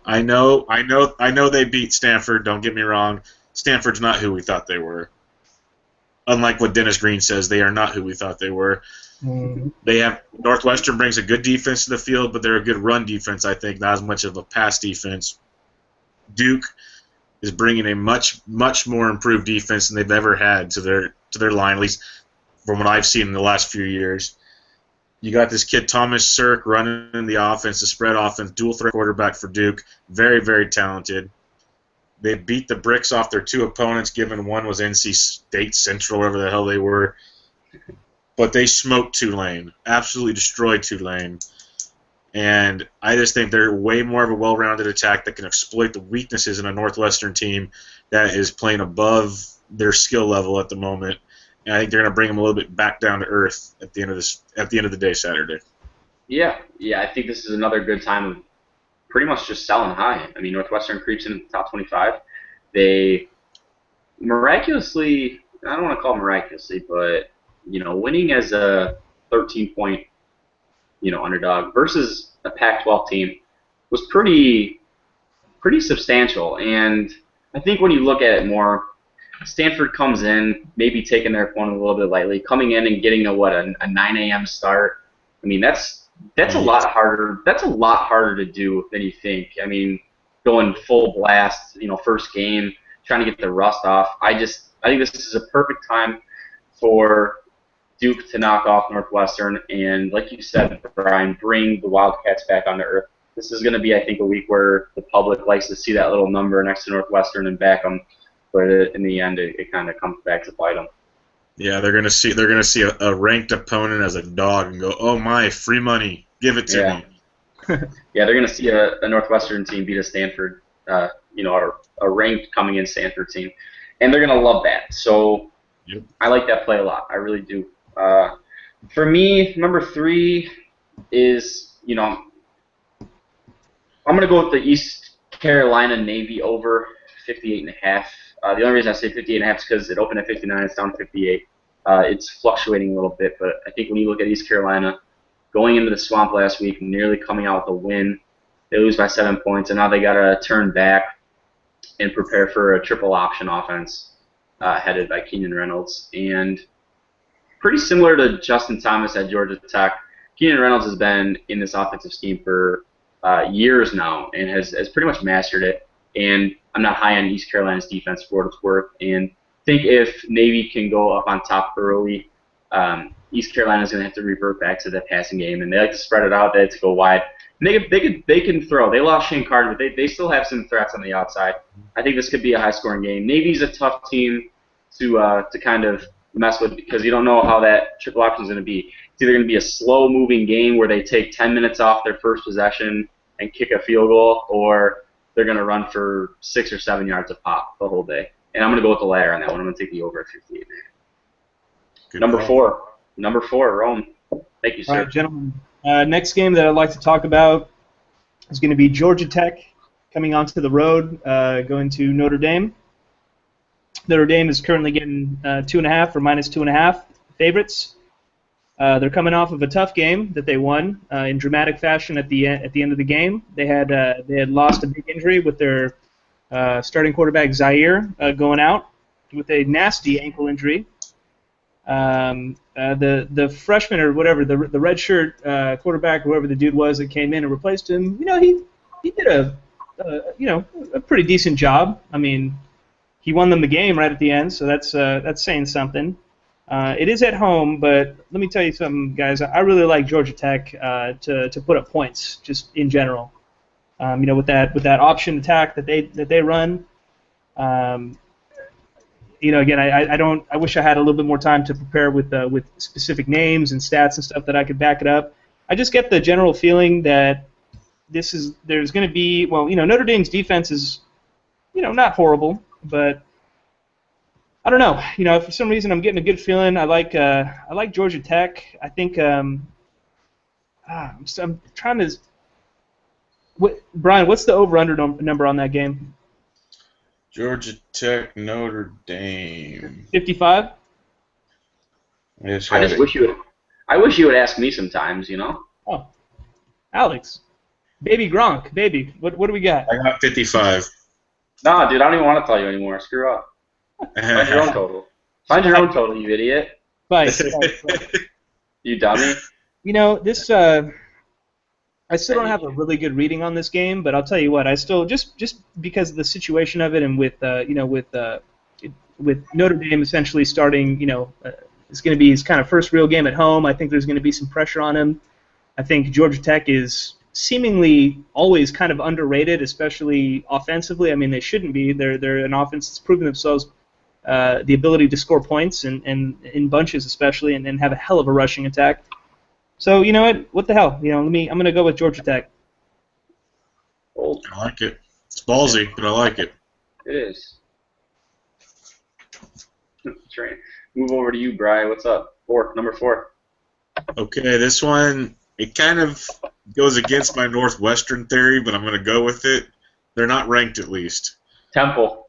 I know they beat Stanford. Don't get me wrong. Stanford's not who we thought they were. Unlike what Dennis Green says, they are not who we thought they were. Northwestern brings a good defense to the field, but they're a good run defense, I think, not as much of a pass defense. Duke is bringing a much more improved defense than they've ever had to their line, at least from what I've seen in the last few years. You got this kid Thomas Sirk running the offense, the spread offense, dual threat quarterback for Duke, very, very talented. They beat the bricks off their 2 opponents, given one was NC State Central, wherever the hell they were. But they smoked Tulane, absolutely destroyed Tulane. And I just think they're way more of a well-rounded attack that can exploit the weaknesses in a Northwestern team that is playing above their skill level at the moment. and I think they're going to bring them a little bit back down to earth at the end of the day Saturday. Yeah, I think this is another good time of pretty much just selling high. I mean, Northwestern creeps into the top 25. They miraculously, I don't want to call it miraculously, but winning as a 13-point underdog versus a Pac-12 team was pretty substantial. And I think when you look at it more, Stanford comes in, maybe taking their opponent a little bit lightly, coming in and getting a 9 a.m. start. I mean, that's a lot harder. That's a lot harder to do than you think. I mean, going full blast, first game, trying to get the rust off. I think this is a perfect time for Duke to knock off Northwestern, and like you said, Brian, bring the Wildcats back onto earth. This is going to be, I think, a week where the public likes to see that little number next to Northwestern and back them, but in the end, it kind of comes back to bite them. Yeah, they're gonna see a ranked opponent as a dog and go, oh my, free money, give it to me. Yeah, they're gonna see a Northwestern team beat a Stanford, a ranked coming in Stanford team, and they're gonna love that. So yep. I like that play a lot. I really do. For me, number 3 is I'm gonna go with the East Carolina Navy over 58.5. The only reason I say 58.5 is because it opened at 59, it's down to 58. It's fluctuating a little bit, but I think when you look at East Carolina, going into the swamp last week, nearly coming out with a win, they lose by 7 points, and now they got to turn back and prepare for a triple option offense headed by Keenan Reynolds. And pretty similar to Justin Thomas at Georgia Tech, Keenan Reynolds has been in this offensive scheme for years now and has pretty much mastered it. And I'm not high on East Carolina's defense for what it's worth. And I think if Navy can go up on top early, East Carolina's going to have to revert back to the passing game. And they like to spread it out. They like to go wide. And they can throw. They lost Shane Carter, but they still have some threats on the outside. I think this could be a high-scoring game. Navy's a tough team to kind of mess with because you don't know how that triple option is going to be. It's either going to be a slow-moving game where they take 10 minutes off their first possession and kick a field goal, or they're going to run for 6 or 7 yards a pop the whole day. And I'm going to go with the latter on that one. I'm going to take the over at 58. Number four, Rome. Thank you, sir. All right, gentlemen. Next game that I'd like to talk about is going to be Georgia Tech coming onto the road, going to Notre Dame. Notre Dame is currently getting 2.5 or minus 2.5 favorites. They're coming off of a tough game that they won in dramatic fashion at the end of the game. They had lost a big injury with their starting quarterback Zaire going out with a nasty ankle injury. The freshman or whatever, the redshirt quarterback, whoever the dude was that came in and replaced him, he did a pretty decent job. I mean, he won them the game right at the end, so that's saying something. It is at home, but let me tell you something, guys. I really like Georgia Tech to put up points, just in general. With that option attack that they run. Again, I wish I had a little bit more time to prepare with specific names and stats and stuff that I could back it up. I just get the general feeling that there's going to be Notre Dame's defense is not horrible, but I don't know. For some reason I'm getting a good feeling. I like Georgia Tech. I think I'm trying to. Brian, what's the over/under number on that game? Georgia Tech, Notre Dame. 55. I wish you would ask me sometimes. Oh, Alex, baby Gronk, baby. What do we got? I got 55. Nah, dude, I don't even want to tell you anymore. Screw up. Find your own total. Find your own total, you idiot. Bye. You dummy. This. I still don't have a really good reading on this game, but I'll tell you what. I still just because of the situation of it, and with Notre Dame essentially starting, it's going to be his kind of first real game at home. I think there's going to be some pressure on him. I think Georgia Tech is seemingly always kind of underrated, especially offensively. I mean, they shouldn't be. They're an offense that's proven themselves the ability to score points and in bunches especially, and have a hell of a rushing attack. So you know what? What the hell? I'm gonna go with Georgia Tech. I like it. It's ballsy, but I like it. It is. train. Move over to you, Bri. What's up? Number 4. Okay, this one, it kind of goes against my Northwestern theory, but I'm going to go with it. They're not ranked, at least. Temple.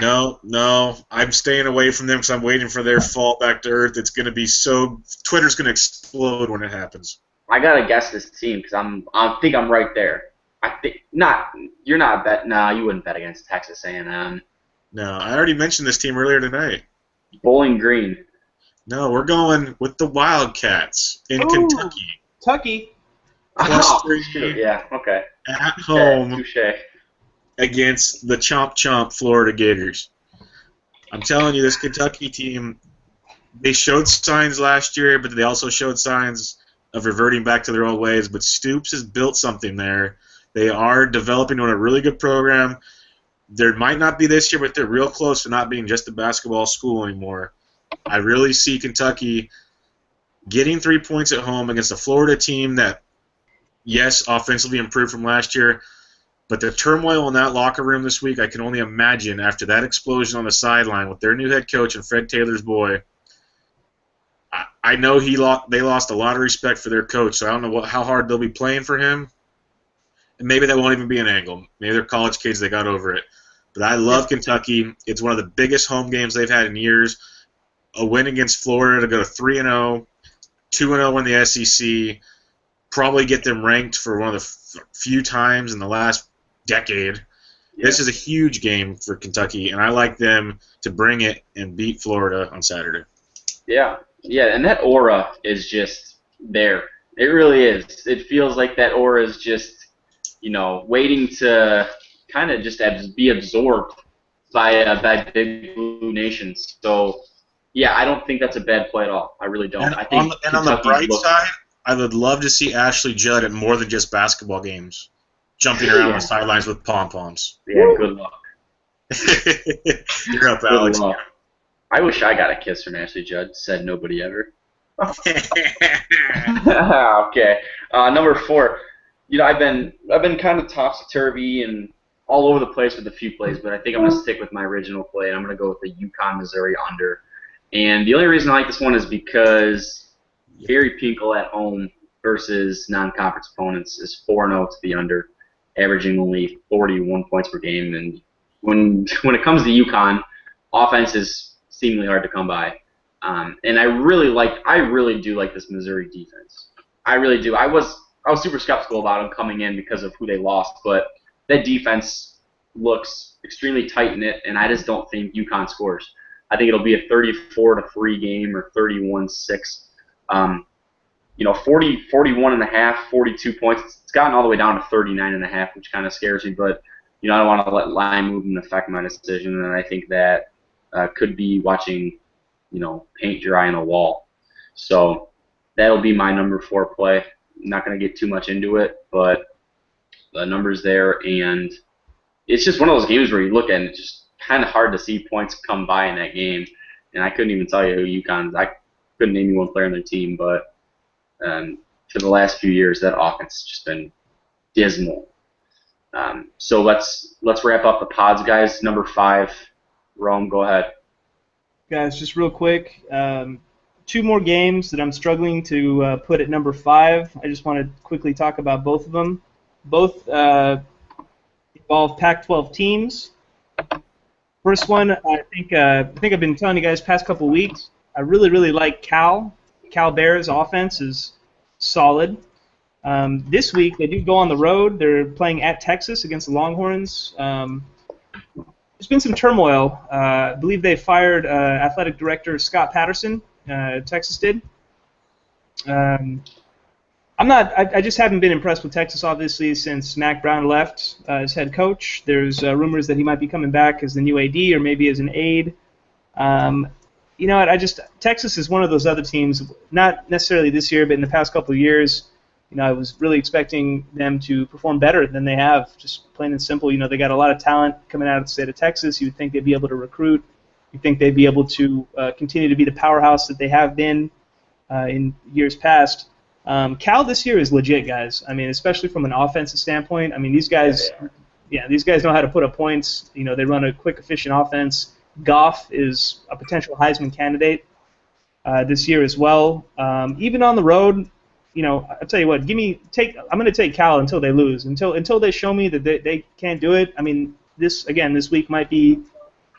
No, I'm staying away from them because I'm waiting for their fall back to earth. It's going to be so Twitter's going to explode when it happens. I gotta guess this team because I think I'm right there. I think not. You're not bet. Nah, you wouldn't bet against Texas A&M. No, I already mentioned this team earlier tonight. Bowling Green. No, we're going with the Wildcats in Kentucky. Kentucky. +3 Yeah. Okay. at home Touché. against the chomp Florida Gators. I'm telling you, this Kentucky team, they showed signs last year, but they also showed signs of reverting back to their old ways. But Stoops has built something there. They are developing on a really good program. There might not be this year, but they're real close to not being just a basketball school anymore. I really see Kentucky getting 3 points at home against a Florida team that, yes, offensively improved from last year, but the turmoil in that locker room this week, I can only imagine after that explosion on the sideline with their new head coach and Fred Taylor's boy. I know they lost a lot of respect for their coach, so I don't know how hard they'll be playing for him. And maybe that won't even be an angle. Maybe they're college kids, they got over it. But I love Kentucky. It's one of the biggest home games they've had in years. A win against Florida to go to 3-0, 2-0 in the SEC, probably get them ranked for one of the few times in the last decade. Yeah. This is a huge game for Kentucky, and I like them to bring it and beat Florida on Saturday. Yeah, and that aura is just there. It really is. It feels like that aura is just, waiting to kind of just be absorbed by Big Blue Nation. So, yeah, I don't think that's a bad play at all. I really don't. I think on the bright side, I would love to see Ashley Judd at more than just basketball games, jumping around on the sidelines with pom-poms. Yeah, good luck. You're up, Alex. I wish I got a kiss from Ashley Judd. Said nobody ever. Okay. Number 4. I've been kind of topsy-turvy and all over the place with a few plays, but I think I'm going to stick with my original play, and I'm going to go with the UConn Missouri under. And the only reason I like this one is because Gary Pinkel at home versus non-conference opponents is 4-0 to the under, averaging only 41 points per game. And when it comes to UConn, offense is seemingly hard to come by. And I really do like this Missouri defense. I really do. I was super skeptical about them coming in because of who they lost, but that defense looks extremely tight-knit, and I just don't think UConn scores. I think it'll be a 34-3 game or 31-6. 41.5, 42 points. It's gotten all the way down to 39.5, which kind of scares me, but I don't want to let line movement affect my decision, and I think that could be watching, paint dry on a wall. So that'll be my number 4 play. I'm not going to get too much into it, but the number's there, and it's just one of those games where you look at it, and it's just kind of hard to see points come by in that game. And I couldn't even tell you who UConn's. I couldn't name you one player on their team, but for the last few years, that offense has just been dismal. So let's wrap up the pods, guys. Number 5, Rome, go ahead. Guys, just real quick, 2 more games that I'm struggling to put at number 5. I just want to quickly talk about both of them. Both involve Pac-12 teams. First one, I think I've been telling you guys past couple weeks. I really like Cal. Cal Bears offense is solid. This week they do go on the road. They're playing at Texas against the Longhorns. There's been some turmoil. I believe they fired athletic director Scott Patterson. Texas did. I just haven't been impressed with Texas, obviously, since Mac Brown left as head coach. There's rumors that he might be coming back as the new AD or maybe as an aide. Texas is one of those other teams, not necessarily this year, but in the past couple of years, I was really expecting them to perform better than they have, just plain and simple. They got a lot of talent coming out of the state of Texas. You would think they'd be able to recruit. You think they'd be able to continue to be the powerhouse that they have been in years past. Cal this year is legit, guys. I mean, especially from an offensive standpoint. I mean, these guys know how to put up points. They run a quick, efficient offense. Goff is a potential Heisman candidate this year as well. Even on the road, I'll tell you what. I'm going to take Cal until they lose. Until they show me that they can't do it. I mean, this week might be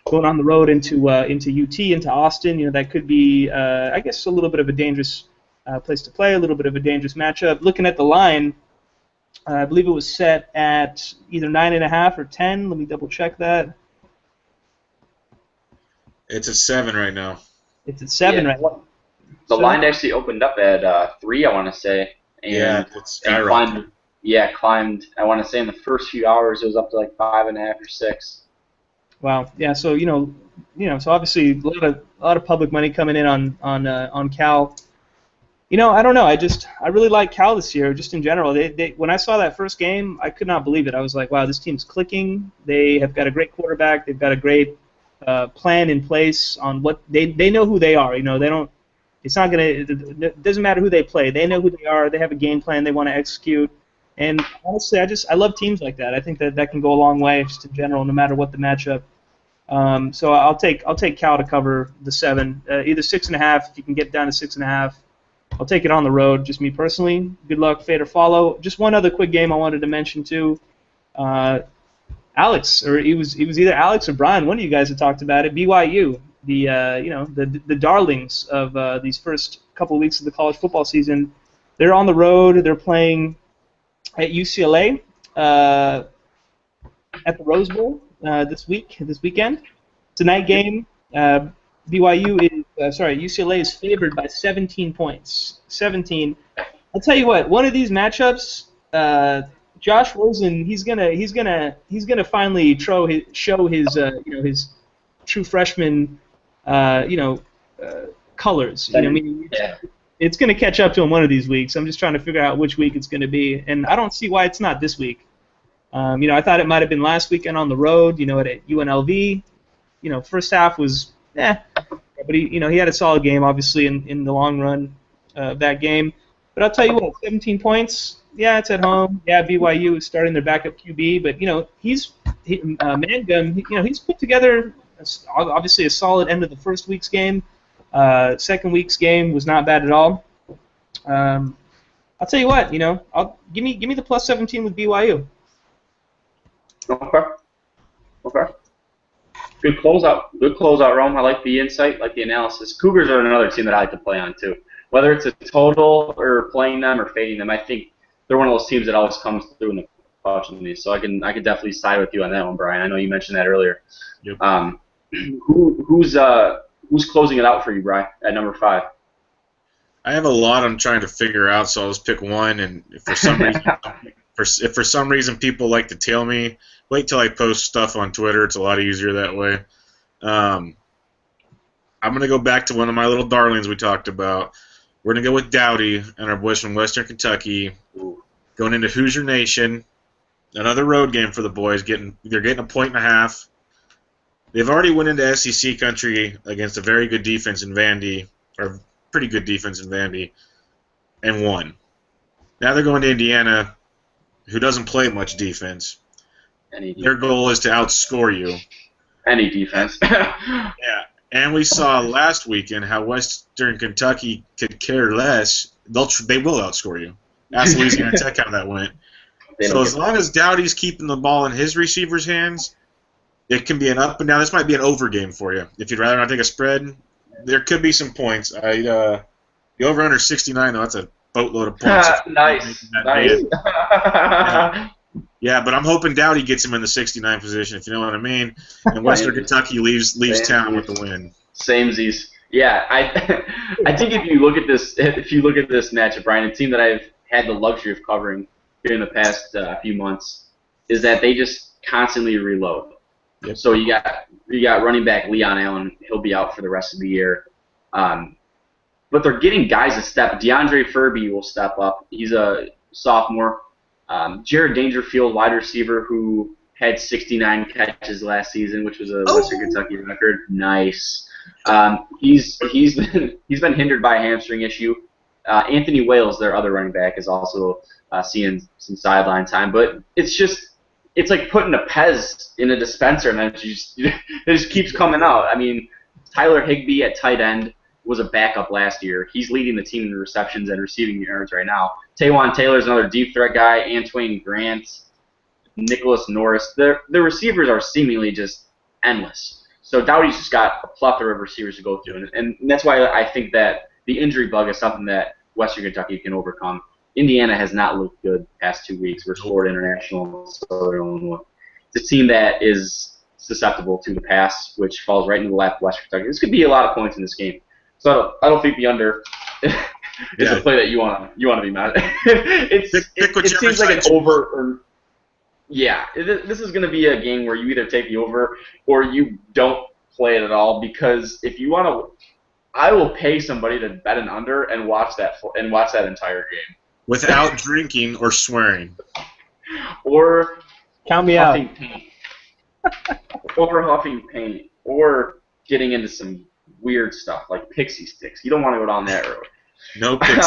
going on the road into UT, into Austin. That could be, I guess, a little bit of a dangerous place to play, a little bit of a dangerous matchup. Looking at the line, I believe it was set at either 9.5 or 10. Let me double check that. It's at 7 right now. It's at 7 right now. The line actually opened up at 3, I want to say. And it's skyrocketed. Climbed. I want to say in the first few hours it was up to like 5.5 or 6. Wow. Yeah. So so obviously a lot of public money coming in on Cal. I don't know. I really like Cal this year, just in general. They when I saw that first game, I could not believe it. I was like, wow, this team's clicking. They have got a great quarterback. They've got a great plan in place on what they know who they are. They don't. It's not gonna. It doesn't matter who they play. They know who they are. They have a game plan they want to execute. And honestly, I love teams like that. I think that can go a long way, just in general, no matter what the matchup. So I'll take Cal to cover the 7, either 6.5 if you can get down to 6.5. I'll take it on the road, just me personally. Good luck, fade or follow. Just one other quick game I wanted to mention too. Alex, or it was either Alex or Brian. One of you guys had talked about it. BYU, the darlings of these first couple of weeks of the college football season. They're on the road. They're playing at UCLA at the Rose Bowl this weekend. It's a night game. UCLA is favored by 17 points. 17. I'll tell you what. One of these matchups, Josh Rosen, he's gonna finally show his his true freshman colors. It's going to catch up to him one of these weeks. I'm just trying to figure out which week it's going to be, and I don't see why it's not this week. I thought it might have been last weekend on the road, at UNLV. First half was but he had a solid game, obviously, in the long run of that game. But I'll tell you what, 17 points, it's at home. Yeah, BYU is starting their backup QB, but Mangum, he's put together obviously a solid end of the first week's game. Second week's game was not bad at all. I'll tell you what, give me the plus 17 with BYU. Okay. Good closeout, Rome. I like the insight, like the analysis. Cougars are another team that I like to play on too. Whether it's a total or playing them or fading them, I think they're one of those teams that always comes through in the clutch with me. So I could definitely side with you on that one, Brian. I know you mentioned that earlier. Yep. Who's closing it out for you, Brian, at number 5? I have a lot I'm trying to figure out, so I'll just pick one. And if for some reason people like to tail me, wait till I post stuff on Twitter. It's a lot easier that way. I'm going to go back to one of my little darlings we talked about. We're going to go with Dowdy and our boys from Western Kentucky. Going into Hoosier Nation, another road game for the boys. They're getting a 1.5. They've already went into SEC country against a very good defense in Vandy, or pretty good defense in Vandy, and won. Now they're going to Indiana, who doesn't play much defense. Their goal is to outscore you. Any defense. Yeah, and we saw last weekend how Western Kentucky could care less. They will outscore you. Ask Louisiana Tech how that went. So as long as Dowdy's keeping the ball in his receivers' hands, it can be an up and down. This might be an over game for you. If you'd rather not take a spread, there could be some points. The over-under 69, though, that's a boatload of points. Nice. Yeah, but I'm hoping Dowdy gets him in the 69 position, if you know what I mean. And Western Kentucky leaves town with the win. Samesies. Yeah, I think if you look at this matchup, Brian, a team that I've had the luxury of covering here in the past few months, is that they just constantly reload. Yep. So you got running back Leon Allen. He'll be out for the rest of the year. But they're getting guys to step. DeAndre Furby will step up. He's a sophomore. Jared Dangerfield, wide receiver, who had 69 catches last season, which was a Western Kentucky record. Nice. He's been hindered by a hamstring issue. Anthony Wales, their other running back, is also seeing some sideline time. But it's it's like putting a Pez in a dispenser, and then it just keeps coming out. I mean, Tyler Higbee at tight end was a backup last year. He's leading the team in receptions and receiving yards right now. Taywan Taylor's another deep threat guy. Antoine Grant, Nicholas Norris. The receivers are seemingly just endless. So Dowdy's just got a plethora of receivers to go through, and that's why I think that the injury bug is something that Western Kentucky can overcome. Indiana has not looked good the past 2 weeks versus Florida International and Southern Illinois. It's a team that is susceptible to the pass, which falls right into the lap of Western Kentucky. This could be a lot of points in this game. So I don't think the under is a play that you want to be mad at. It seems like an over. Or, yeah, this is going to be a game where you either take the over or you don't play it at all, because if you want to, I will pay somebody to bet an under and watch that entire game without drinking or swearing or count me out. Paint. Or huffing paint or getting into some weird stuff like pixie sticks. You don't want to go down that road. No pixie.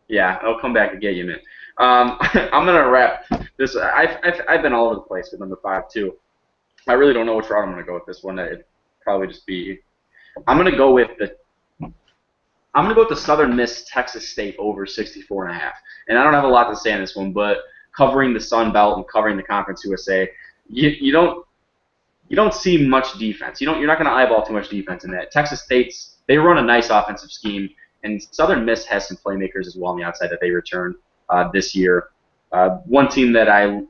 Yeah, I'll come back to get you, man. I'm gonna wrap this. I've been all over the place with number 5 too. I really don't know which route I'm gonna go with this one. It'd probably just be. I'm gonna go with the Southern Miss Texas State over 64.5. And I don't have a lot to say on this one, but covering the Sun Belt and covering the Conference USA, you don't see much defense. You're not going to eyeball too much defense in that. Texas State's, they run a nice offensive scheme, and Southern Miss has some playmakers as well on the outside that they return this year. One team that I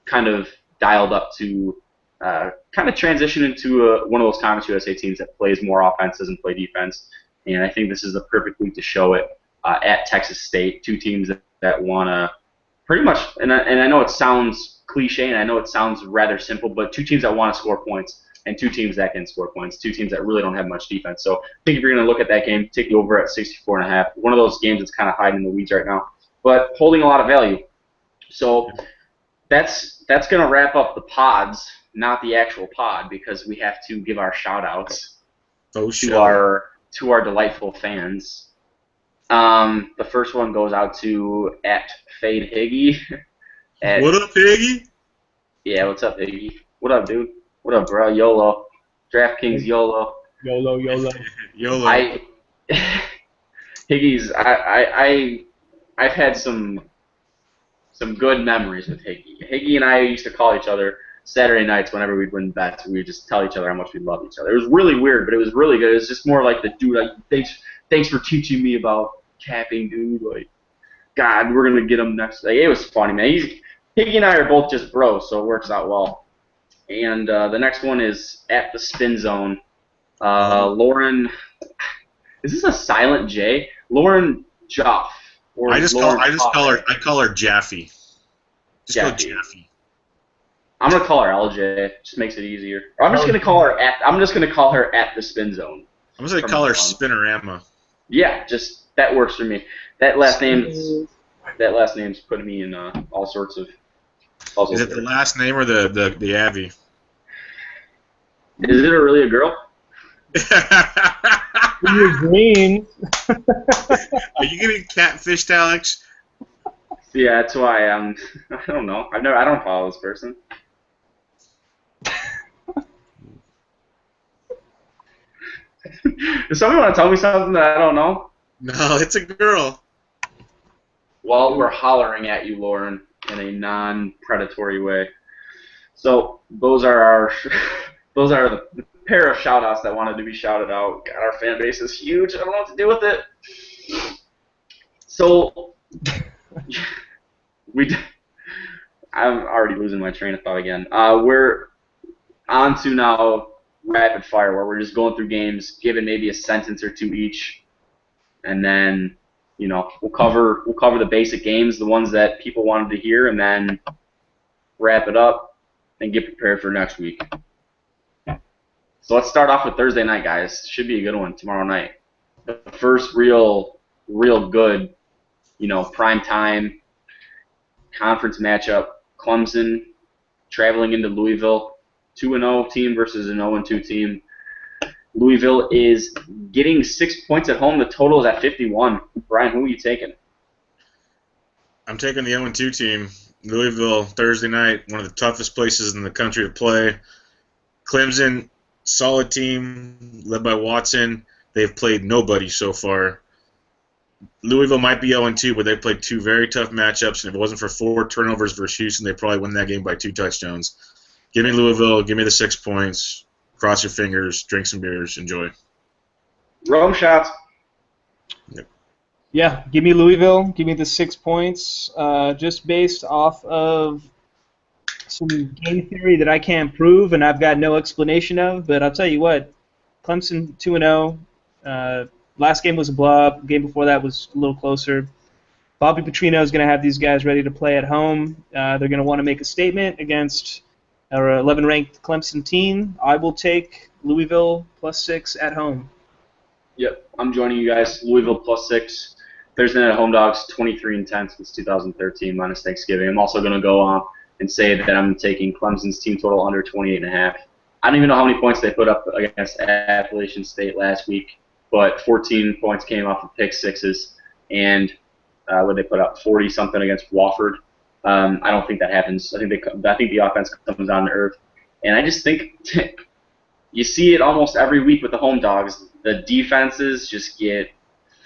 kind of dialed up to kind of transition into one of those Conference USA teams that plays more offense, doesn't play defense, and I think this is the perfect week to show it at Texas State. Two teams that want to pretty much, and I know it sounds cliche, and I know it sounds rather simple, but two teams that want to score points and two teams that can score points, two teams that really don't have much defense. So I think if you're going to look at that game, take the over at 64.5. One of those games that's kind of hiding in the weeds right now, but holding a lot of value. So that's going to wrap up the pods, not the actual pod, because we have to give our shout-outs to our delightful fans. The first one goes out to @FadeHiggy. What up, Higgy? Yeah, what's up, Higgy? What up, dude? What up, bro? YOLO. DraftKings YOLO. YOLO. YOLO. Higgy's. I've had some good memories with Higgy. Higgy and I used to call each other Saturday nights whenever we'd win bets. We would just tell each other how much we loved each other. It was really weird, but it was really good. It was just more like the dude. Like, thanks for teaching me about capping, dude. Like, God, we're gonna get him next. Like, it was funny, man. Higgy and I are both just bros, so it works out well. And the next one is at the Spin Zone. Lauren, is this a silent J? Lauren Joff. I call her Jaffe. Just go Jaffe. I'm gonna call her LJ. It just makes it easier. Or I'm just gonna call her at the Spin Zone. I'm just gonna call her Spinorama. Yeah, just that works for me. That last name's putting me in all sorts of puzzles. Is it the last name or the Avi? Is it really a girl? You're green. Are you getting catfished, Alex? Yeah, that's why I don't know. I don't follow this person. Does somebody want to tell me something that I don't know? No, it's a girl. Well, we're hollering at you, Lauren, in a non-predatory way. So those are the pair of shout-outs that wanted to be shouted out. God, our fan base is huge. I don't know what to do with it. So I'm already losing my train of thought again. We're on to now rapid fire, where we're just going through games, giving maybe a sentence or two each, and then we'll cover the basic games, the ones that people wanted to hear, and then wrap it up and get prepared for next week. So let's start off with Thursday night, guys. Should be a good one tomorrow night. The first real good, prime time conference matchup. Clemson traveling into Louisville. 2-0 team versus an 0-2 team. Louisville is getting 6 points at home. The total is at 51. Brian, who are you taking? I'm taking the 0-2 team. Louisville Thursday night, one of the toughest places in the country to play. Clemson, solid team led by Watson. They've played nobody so far. Louisville might be 0-2, but they played two very tough matchups, and if it wasn't for 4 turnovers versus Houston, they probably win that game by 2 touchdowns. Give me Louisville. Give me the 6 points. Cross your fingers. Drink some beers. Enjoy. Rome shots. Yep. Yeah, give me Louisville. Give me the 6 points, just based off of some game theory that I can't prove and I've got no explanation of. But I'll tell you what, Clemson 2-0. Last game was a blowout. Game before that was a little closer. Bobby Petrino is going to have these guys ready to play at home. They're going to want to make a statement against our 11th-ranked Clemson team. I will take Louisville +6 at home. Yep, I'm joining you guys. Louisville +6. Thursday night home dogs 23-10 since 2013 minus Thanksgiving. I'm also going to go on and say that I'm taking Clemson's team total under 28.5. I don't even know how many points they put up against Appalachian State last week, but 14 points came off of pick sixes, and what they put up 40-something against Wofford. I don't think that happens. I think the offense comes down to earth, and I just think you see it almost every week with the home dogs. The defenses just get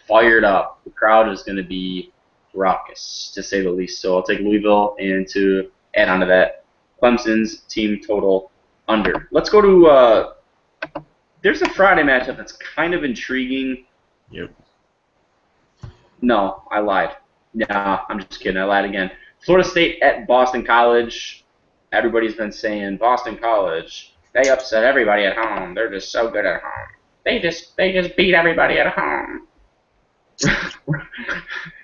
fired up. The crowd is going to be raucous, to say the least. So I'll take Louisville, and to add on to that, Clemson's team total under. Let's go to there's a Friday matchup that's kind of intriguing. Yep. No, I lied. Nah, I'm just kidding. I lied again. Florida State at Boston College. Everybody's been saying Boston College, they upset everybody at home. They're just so good at home. They just beat everybody at home.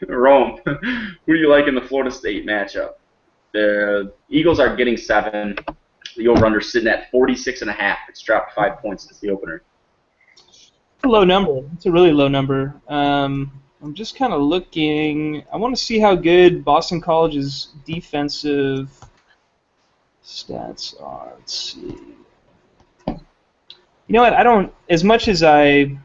Rome, who do you like in the Florida State matchup? The Eagles are getting 7. The over-under sitting at 46.5. It's dropped 5 points since the opener. A low number. It's a really low number. I'm just kind of looking. I want to see how good Boston College's defensive stats are. Let's see. You know what? I don't. As much as okay.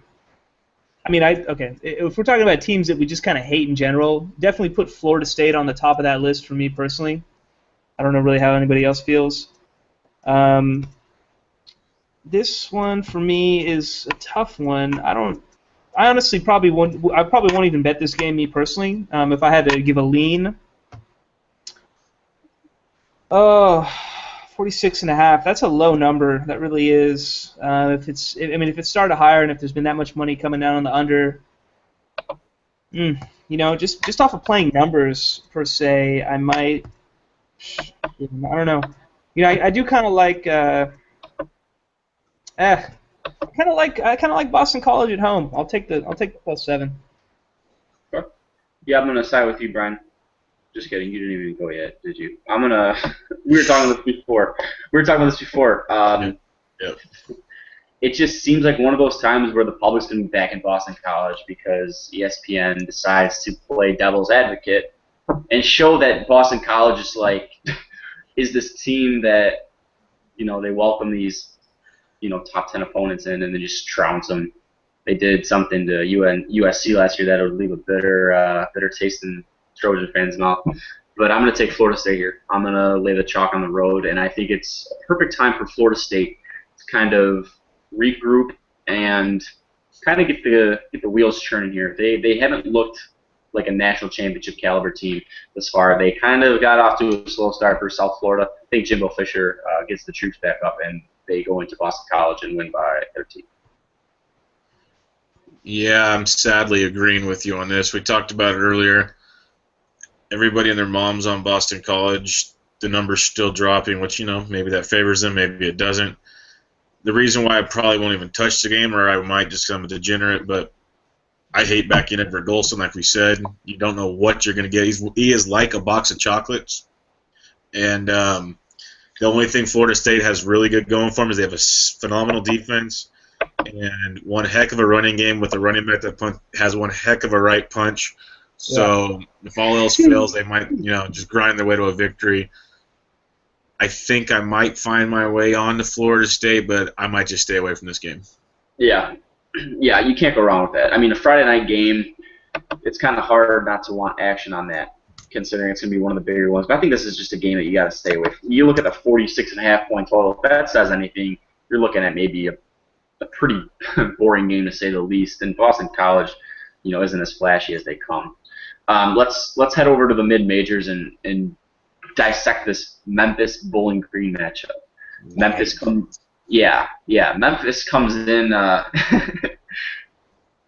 If we're talking about teams that we just kind of hate in general, definitely put Florida State on the top of that list for me personally. I don't know really how anybody else feels. This one for me is a tough one. I honestly probably won't even bet this game, me personally. If I had to give a lean, 46.5. That's a low number. That really is. If it started higher and if there's been that much money coming down on the under, just off of playing numbers per se, I might. I don't know. I do kind of like. I kind of like Boston College at home. I'll take the +7. Okay. Yeah, I'm gonna side with you, Brian. Just kidding. You didn't even go yet, did you? We were talking about this before. Yep. It just seems like one of those times where the public's gonna be back in Boston College because ESPN decides to play devil's advocate and show that Boston College is this team that they welcome these top 10 opponents in and then just trounce them. They did something to USC last year that would leave a bitter taste in Trojan fans' mouth. But I'm going to take Florida State here. I'm going to lay the chalk on the road, and I think it's a perfect time for Florida State to kind of regroup and kind of get the wheels churning here. They haven't looked like a national championship caliber team thus far. They kind of got off to a slow start for South Florida. I think Jimbo Fisher gets the troops back up, and they go into Boston College and win by 13. Yeah, I'm sadly agreeing with you on this. We talked about it earlier. Everybody and their mom's on Boston College. The number's still dropping, which, maybe that favors them, maybe it doesn't. The reason why I probably won't even touch the game, or I might just become a degenerate, but I hate backing in Verdolson, like we said. You don't know what you're going to get. He is like a box of chocolates. And the only thing Florida State has really good going for them is they have a phenomenal defense and one heck of a running game with a running back that has one heck of a right punch. So if all else fails, they might, just grind their way to a victory. I think I might find my way on to Florida State, but I might just stay away from this game. Yeah, you can't go wrong with that. I mean, a Friday night game, it's kind of hard not to want action on that considering it's going to be one of the bigger ones. But I think this is just a game that you got to stay away from. You look at the 46.5 point total. If that says anything, you're looking at maybe a pretty boring game to say the least. And Boston College, isn't as flashy as they come. Let's head over to the mid majors and dissect this Memphis Bowling Green matchup. Memphis comes in.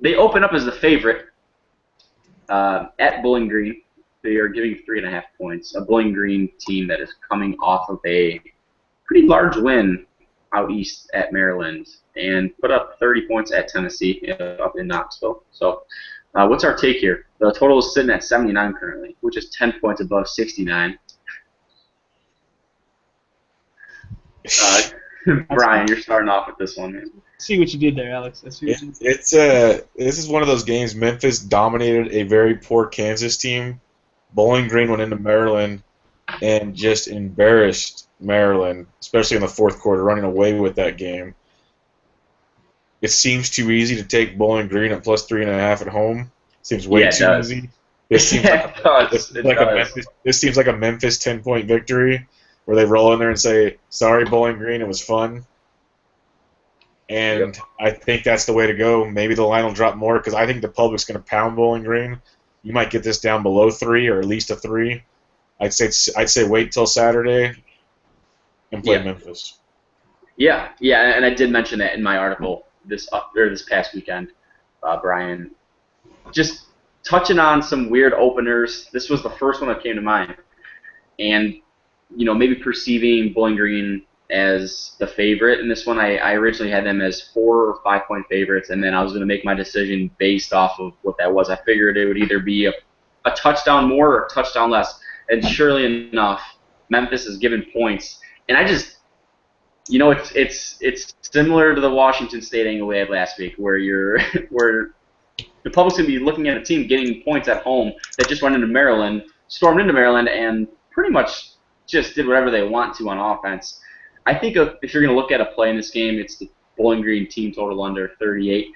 They open up as the favorite at Bowling Green. They are giving 3.5 points. A Bowling Green team that is coming off of a pretty large win out east at Maryland and put up 30 points at Tennessee up in Knoxville. So, what's our take here? The total is sitting at 79 currently, which is 10 points above 69. Brian, you're starting off with this one, man. See what you did there, Alex. This is one of those games. Memphis dominated a very poor Kansas team. Bowling Green went into Maryland and just embarrassed Maryland, especially in the fourth quarter, running away with that game. It seems too easy to take Bowling Green at plus 3.5 at home. Seems way too easy. This seems this seems like a Memphis 10-point victory where they roll in there and say, "Sorry, Bowling Green, it was fun." And I think that's the way to go. Maybe the line will drop more because I think the public's going to pound Bowling Green. You might get this down below 3 or at least a 3. I'd say wait till Saturday and play Memphis. Yeah, and I did mention that in my article this past weekend, Brian. Just touching on some weird openers. This was the first one that came to mind, and maybe perceiving Bowling Green as the favorite in this one. I originally had them as 4 or 5 point favorites, and then I was going to make my decision based off of what that was. I figured it would either be a touchdown more or a touchdown less, and surely enough, Memphis is given points. And I just, it's similar to the Washington State angle we had last week, where where the public's going to be looking at a team getting points at home that just went into Maryland, stormed into Maryland, and pretty much just did whatever they want to on offense. I think if you're going to look at a play in this game, it's the Bowling Green team total under 38.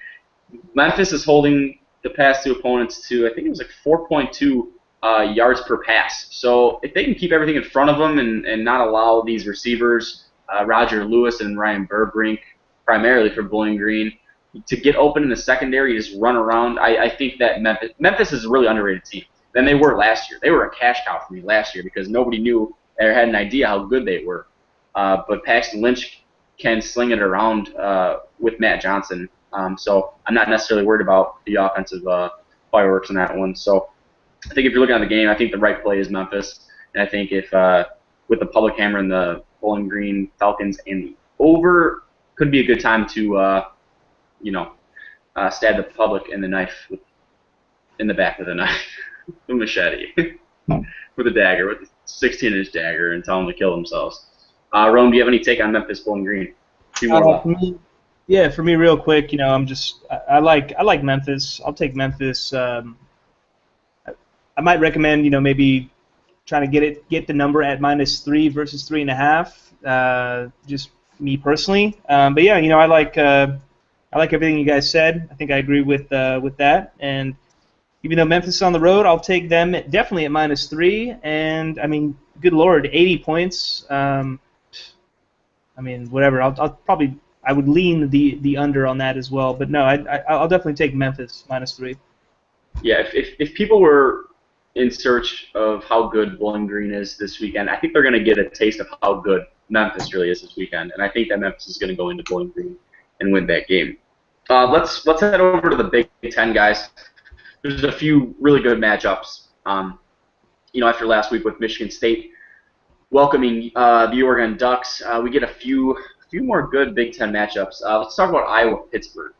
Memphis is holding the past two opponents to, I think it was like 4.2 yards per pass. So if they can keep everything in front of them and not allow these receivers, Roger Lewis and Ryan Burbrink, primarily for Bowling Green, to get open in the secondary, just run around, I think that Memphis is a really underrated team than they were last year. They were a cash cow for me last year because nobody knew or had an idea how good they were. But Paxton Lynch can sling it around with Matt Johnson. So I'm not necessarily worried about the offensive fireworks in that one. So I think if you're looking at the game, I think the right play is Memphis. And I think if with the public hammer and the Bowling Green Falcons and the over, could be a good time to stab the public in the knife in the back of the knife, the machete, with a dagger, with a 16-inch dagger, and tell them to kill themselves. Rome, do you have any take on Memphis Bowling Green? For me, real quick, I like Memphis. I'll take Memphis. I might recommend, maybe trying to get the number at -3 versus 3.5. Just me personally. But yeah, I like everything you guys said. I think I agree with that. And even though Memphis is on the road, I'll take them definitely at -3. And I mean, good Lord, 80 points. Whatever. I would lean the under on that as well. But no, I'll definitely take Memphis -3. Yeah, if people were in search of how good Bowling Green is this weekend, I think they're going to get a taste of how good Memphis really is this weekend, and I think that Memphis is going to go into Bowling Green and win that game. Let's head over to the Big Ten, guys. There's a few really good matchups. After last week with Michigan State welcoming the Oregon Ducks, we get a few more good Big Ten matchups. Let's talk about Iowa-Pittsburgh.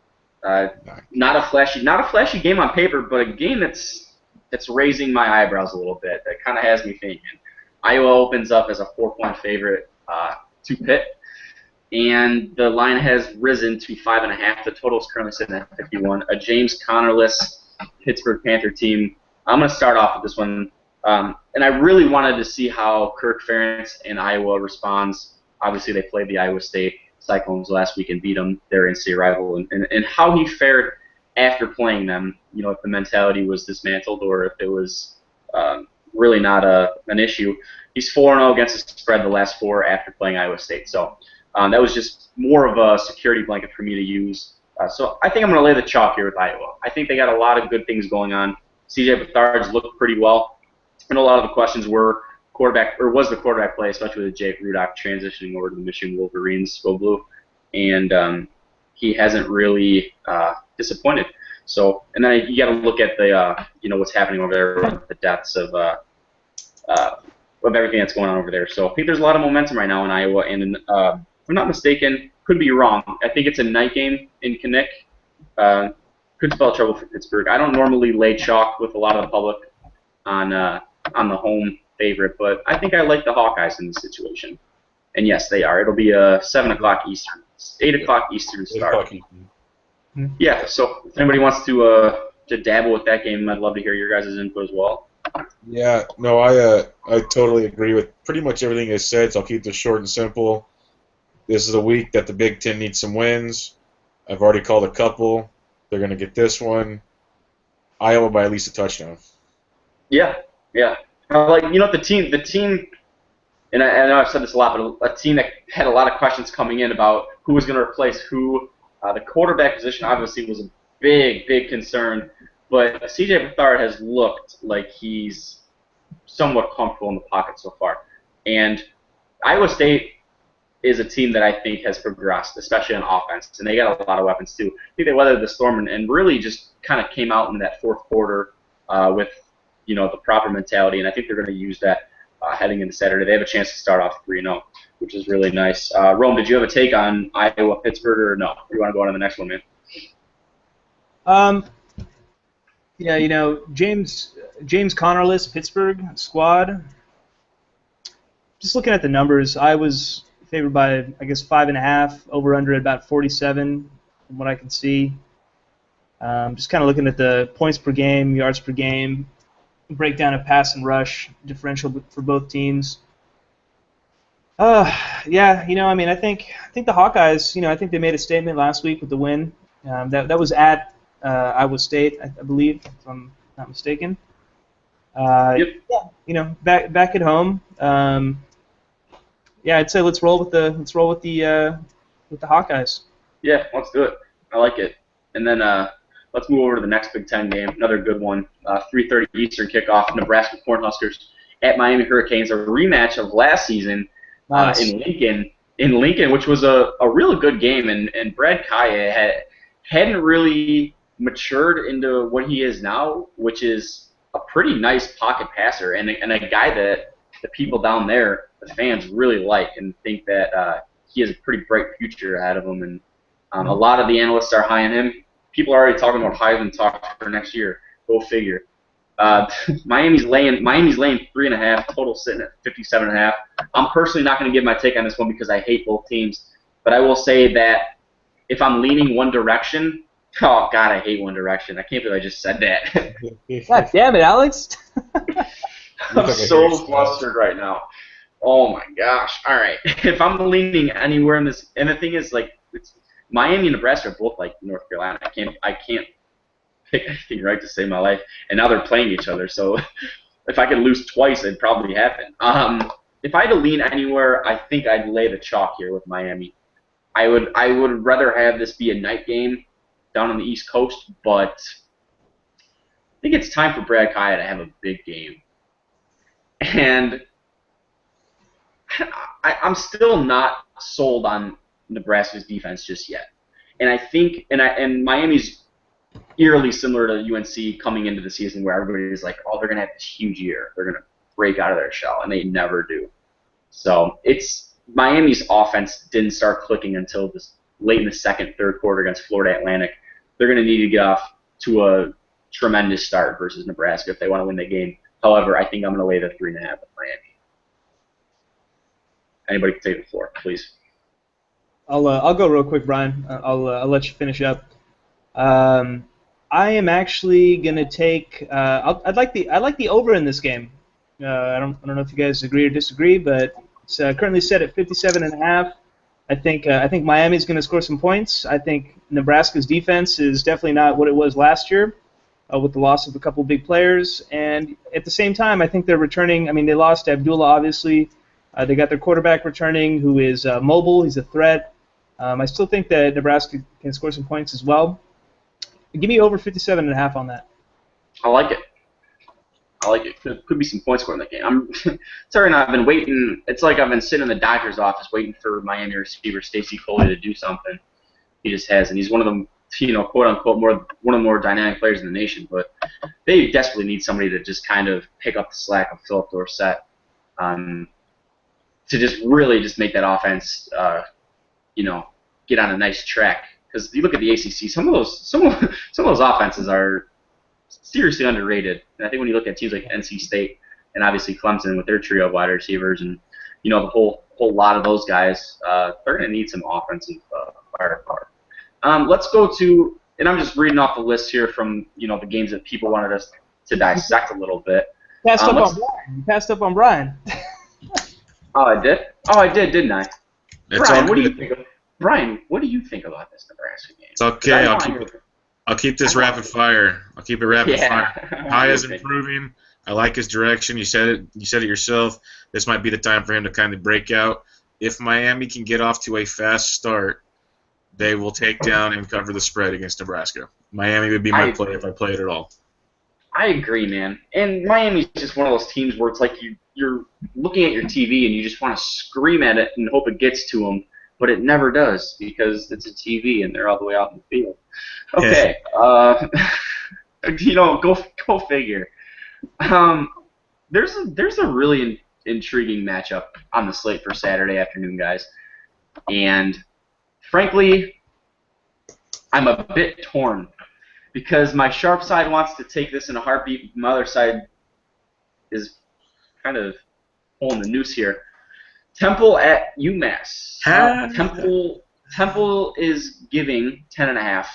Not a flashy game on paper, but a game that's raising my eyebrows a little bit. That kind of has me thinking. Iowa opens up as a 4-point favorite to Pitt, and the line has risen to 5.5. The total is currently sitting at 51. A James Conner-less Pittsburgh Panther team. I'm going to start off with this one. And I really wanted to see how Kirk Ferentz and Iowa responds. Obviously, they played the Iowa State Cyclones last week and beat them, their in-state rival, and how he fared after playing them. If the mentality was dismantled or if it was really not an issue. He's 4-0 against the spread the last 4 after playing Iowa State. So that was just more of a security blanket for me to use. So I think I'm going to lay the chalk here with Iowa. I think they got a lot of good things going on. CJ Beathard's looked pretty well. And a lot of the questions were was the quarterback play, especially with Jake Rudock transitioning over to the Michigan Wolverines, Go Blue. And he hasn't really disappointed. So, and then you got to look at the, what's happening over there, the depths of everything that's going on over there. So I think there's a lot of momentum right now in Iowa, and if I'm not mistaken, could be wrong. I think it's a night game in Kinnick. Could spell trouble for Pittsburgh. I don't normally lay chalk with a lot of the public on the home favorite, but I think I like the Hawkeyes in this situation. And yes, they are. It'll be a 7 o'clock Eastern, 8 o'clock Eastern start. Yeah. So if anybody wants to dabble with that game, I'd love to hear your guys' input as well. Yeah, no, I totally agree with pretty much everything you said, so I'll keep this short and simple. This is a week that the Big Ten needs some wins. I've already called a couple. They're going to get this one. Iowa by at least a touchdown. Yeah. The team, and I know I've said this a lot, but a team that had a lot of questions coming in about who was going to replace who. The quarterback position obviously was a big concern. But CJ Beathard has looked like he's somewhat comfortable in the pocket so far. And Iowa State is a team that I think has progressed, especially on offense. And they got a lot of weapons, too. I think they weathered the storm and really just kind of came out in that fourth quarter with, the proper mentality. And I think they're going to use that heading into Saturday. They have a chance to start off 3-0, which is really nice. Rome, did you have a take on Iowa-Pittsburgh or no? Or you want to go on to the next one, man? Yeah, James Connerless, Pittsburgh squad. Just looking at the numbers, I was favored by, I guess, 5.5, over under at about 47, from what I can see. Just kind of looking at the points per game, yards per game, breakdown of pass and rush differential for both teams. I think the Hawkeyes, I think they made a statement last week with the win. That was at Iowa State, I believe, if I'm not mistaken. Yep. Yeah, back at home. I'd say let's roll with the Hawkeyes. Yeah, let's do it. I like it. And then let's move over to the next Big Ten game, another good one. 3:30 Eastern kickoff. Nebraska Cornhuskers at Miami Hurricanes, a rematch of last season in Lincoln, which was a really good game. And Brad Kaye hadn't really matured into what he is now, which is a pretty nice pocket passer and a guy that the people down there, the fans, really like and think that he has a pretty bright future ahead of him. And a lot of the analysts are high on him. People are already talking about Heisman talk for next year. Go figure. Miami's laying 3.5, total sitting at 57.5. I'm personally not going to give my take on this one because I hate both teams, but I will say that if I'm leaning one direction, oh God, I hate One Direction. I can't believe I just said that. God damn it, Alex! I'm so flustered right now. Oh my gosh! All right, if I'm leaning anywhere in this, and the thing is, it's Miami and Nebraska are both like North Carolina. I can't pick anything right to save my life, and now they're playing each other. So if I could lose twice, it'd probably happen. If I had to lean anywhere, I think I'd lay the chalk here with Miami. I would rather have this be a night game down on the East Coast, but I think it's time for Brad Kaye to have a big game. And I'm still not sold on Nebraska's defense just yet. And I think, and Miami's eerily similar to UNC coming into the season where everybody's like, oh, they're going to have this huge year. They're going to break out of their shell, and they never do. So Miami's offense didn't start clicking until this late in the second, third quarter against Florida Atlantic. They're going to need to get off to a tremendous start versus Nebraska if they want to win the game. However, I think I'm going to lay the 3.5 with Miami. Anybody can take the floor, please. I'll go real quick, Brian. I'll let you finish up. I am actually going to take. I'd like the over in this game. I don't know if you guys agree or disagree, but it's currently set at 57.5. I think Miami's going to score some points. I think Nebraska's defense is definitely not what it was last year. with the loss of a couple big players. And at the same time, I think they're returning. I mean, they lost Abdullah, obviously. They got their quarterback returning, who is mobile. He's a threat. I still think that Nebraska can score some points as well. Give me over 57.5 on that. I like it. Could be some points scored in that game. Sorry, and I've been waiting. It's like I've been sitting in the doctor's office waiting for Miami receiver Stacy Coley to do something. He just hasn't. He's one of them, quote unquote, one of the more dynamic players in the nation. But they desperately need somebody to just kind of pick up the slack of Philip Dorsett, to just really just make that offense, get on a nice track. Because you look at the ACC, some of those offenses are seriously underrated. And I think when you look at teams like NC State and obviously Clemson with their trio of wide receivers and the whole lot of those guys, they're going to need some offensive firepower. Let's go to, and I'm just reading off the list here from the games that people wanted us to dissect a little bit. Passed up on Brian. You passed up on Brian. Oh, I did. Oh, I did, didn't I? It's Brian, what do you think? Brian, what do you think about this Nebraska game? It's okay. I'll keep this rapid fire. I'll keep it rapid fire. Ty is improving. I like his direction. You said it. You said it yourself. This might be the time for him to kind of break out. If Miami can get off to a fast start, they will take down and cover the spread against Nebraska. Miami would be my play if I played at all. I agree, man. And Miami's just one of those teams where it's like you're looking at your TV and you just want to scream at it and hope it gets to them, but it never does because it's a TV and they're all the way out in the field. Okay, go figure. There's a really intriguing matchup on the slate for Saturday afternoon, guys, and frankly, I'm a bit torn because my sharp side wants to take this in a heartbeat. My other side is kind of pulling the noose here. Temple at UMass. Temple is giving 10.5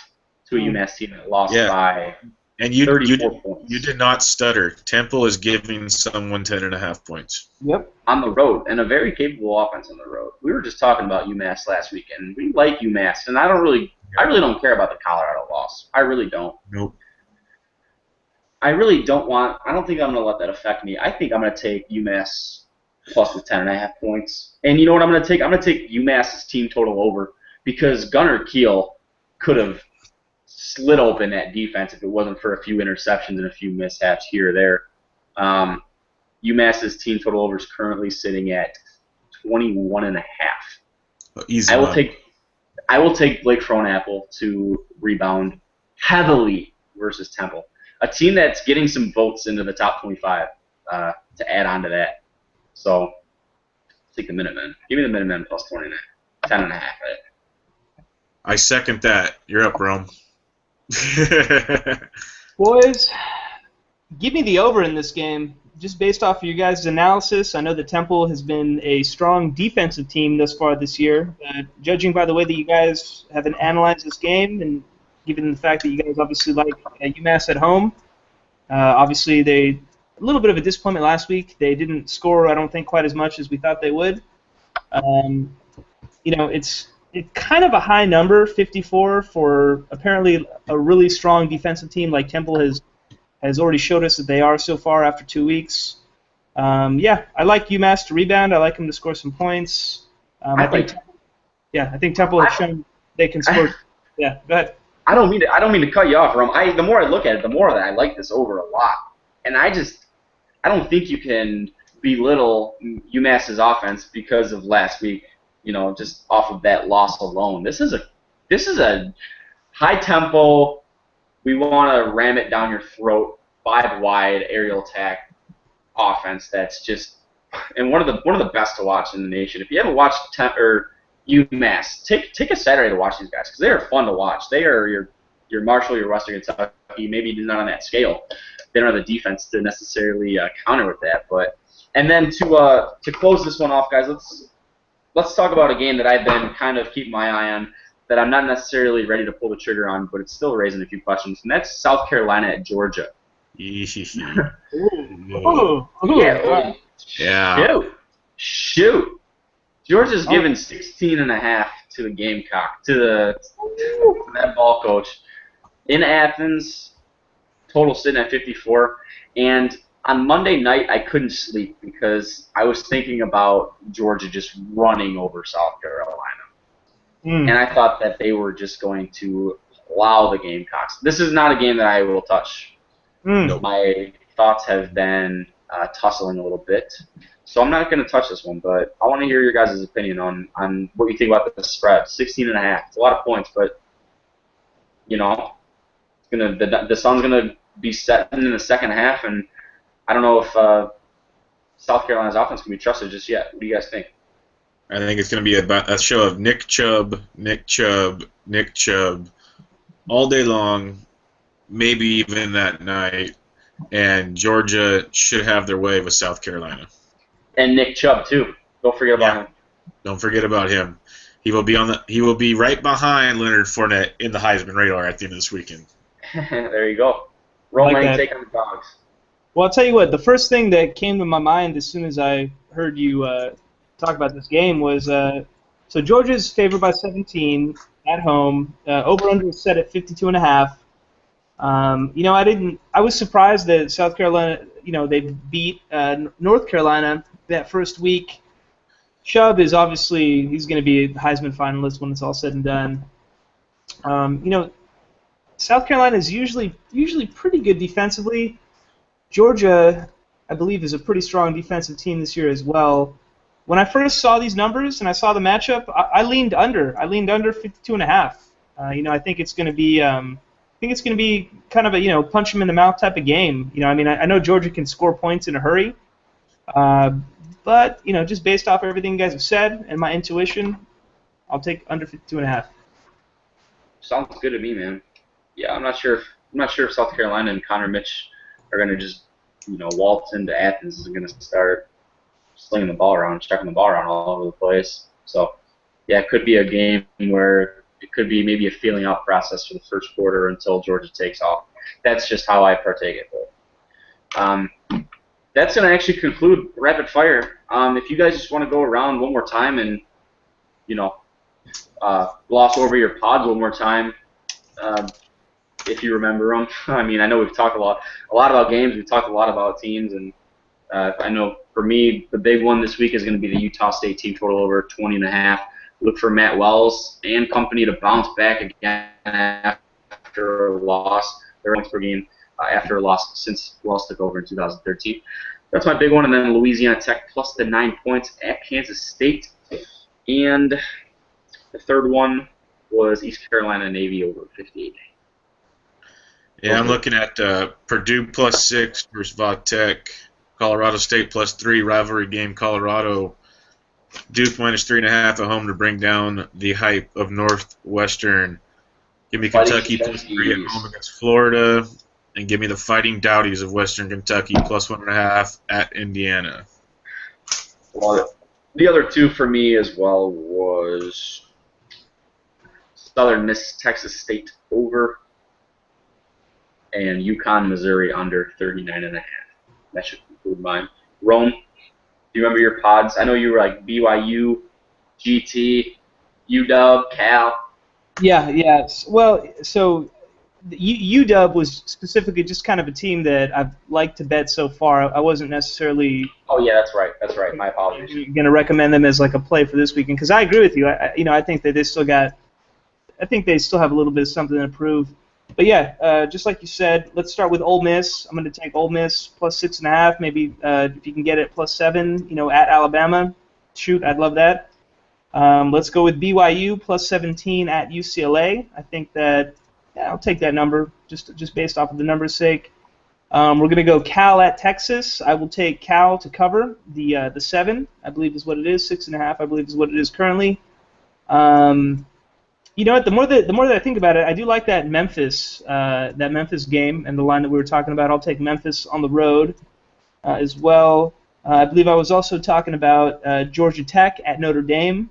to a UMass team that lost by and 34 points. You did not stutter. Temple is giving someone 10.5 points. Yep. On the road, and a very capable offense on the road. We were just talking about UMass last weekend. We like UMass, and I really don't care about the Colorado loss. I really don't. Nope. I don't think I'm going to let that affect me. I think I'm going to take UMass plus the 10.5 points. And you know what I'm going to take? I'm going to take UMass's team total over because Gunnar Kiel could have slid open that defense if it wasn't for a few interceptions and a few mishaps here or there. UMass's team total over is currently sitting at 21.5. Easy. I will take Blake Fronapple to rebound heavily versus Temple, a team that's getting some votes into the top 25 to add on to that. So take the Minutemen. Give me the Minutemen plus 29, 10.5. I second that. You're up, Rome. Boys, give me the over in this game. Just based off of you guys' analysis, I know that Temple has been a strong defensive team thus far this year. Judging by the way that you guys have analyzed this game, and given the fact that you guys obviously like UMass at home, obviously a little bit of a disappointment last week. They didn't score, I don't think, quite as much as we thought they would. It's kind of a high number, 54, for apparently a really strong defensive team like Temple has already showed us that they are so far after 2 weeks. I like UMass to rebound. I like them to score some points. I think Temple has shown they can score. Yeah, go ahead. I don't mean to cut you off, Rom. The more I look at it, the more that I like this over a lot. And I don't think you can belittle UMass's offense because of last week. Just off of that loss alone. This is a high tempo. We want to ram it down your throat, 5 wide aerial attack offense. That's just one of the best to watch in the nation. If you haven't watched UMass, take a Saturday to watch these guys because they are fun to watch. They are your Marshall, your Western Kentucky, maybe not on that scale. They don't have the defense to necessarily counter with that. And then to close this one off, guys, let's talk about a game that I've been kind of keeping my eye on that I'm not necessarily ready to pull the trigger on, but it's still raising a few questions, and that's South Carolina at Georgia. Shoot. Georgia's given 16.5 to the Gamecock, to that ball coach. In Athens, total sitting at 54. And on Monday night, I couldn't sleep because I was thinking about Georgia just running over South Carolina. And I thought that they were just going to plow the Gamecocks. This is not a game that I will touch. Nope. My thoughts have been tussling a little bit. So I'm not going to touch this one, but I want to hear your guys' opinion on what you think about the spread. 16.5. It's a lot of points, but, you know, the sun's going to be setting in the second half, and I don't know if South Carolina's offense can be trusted just yet. What do you guys think? I think it's going to be about a show of Nick Chubb, all day long, maybe even that night, and Georgia should have their way with South Carolina. And Nick Chubb too. Don't forget about him. Don't forget about him. He will be right behind Leonard Fournette in the Heisman radar at the end of this weekend. There you go. Romaine, take on the Dogs. Well, I'll tell you what. The first thing that came to my mind as soon as I heard you talk about this game was so Georgia's favored by 17 at home. Over/under is set at 52.5. I was surprised that South Carolina, they beat North Carolina that first week. Chubb is obviously he's going to be a Heisman finalist when it's all said and done. South Carolina is usually pretty good defensively. Georgia, I believe, is a pretty strong defensive team this year as well. When I first saw these numbers and I saw the matchup, I leaned under. I leaned under 52.5. I think it's going to be kind of a punch them in the mouth type of game. I know Georgia can score points in a hurry, but just based off everything you guys have said and my intuition, I'll take under 52.5. Sounds good to me, man. Yeah, I'm not sure if South Carolina and Connor Mitch are going to just waltz into Athens and going to start slinging the ball around, chucking the ball around all over the place. So yeah, it could be a game where it could be maybe a feeling out process for the first quarter until Georgia takes off. That's just how I partake it. That's going to actually conclude rapid fire. If you guys just want to go around one more time and gloss over your pods one more time, if you remember them. I know we've talked a lot about games. We've talked a lot about teams, and I know for me the big one this week is going to be the Utah State team total over 20.5. Look for Matt Wells and company to bounce back again after a loss. Their points per game after a loss since Wells took over in 2013. That's my big one. And then Louisiana Tech plus the 9 points at Kansas State. And the third one was East Carolina Navy over 58. Yeah, I'm looking at Purdue plus 6 versus Va Tech, Colorado State plus 3, rivalry game Colorado. Duke minus 3.5 at home to bring down the hype of Northwestern. Give me Kentucky plus 3 at home against Florida, and give me the Fighting Dowdies of Western Kentucky plus 1.5 at Indiana. Well, the other two for me as well was Southern Miss Texas State over and UConn Missouri under 39.5. That should conclude mine. Rome, do you remember your pods? I know you were like BYU, GT, UW, Cal. Yeah. Well, so UW was specifically just kind of a team that I've liked to bet so far. I wasn't necessarily. Oh yeah, that's right. My apologies. Going to recommend them as like a play for this weekend because I agree with you. I think that they still got. I think they still have a little bit of something to prove. But yeah, just like you said, let's start with Ole Miss. I'm going to take Ole Miss plus 6.5. Maybe if you can get it plus 7. At Alabama, shoot, I'd love that. Let's go with BYU plus 17 at UCLA. I think that I'll take that number just based off of the number's sake. We're going to go Cal at Texas. I will take Cal to cover the 7. I believe is what it is. 6.5. I believe is what it is currently. You know what? The more that I think about it, I do like that Memphis game and the line that we were talking about. I'll take Memphis on the road as well. I believe I was also talking about Georgia Tech at Notre Dame.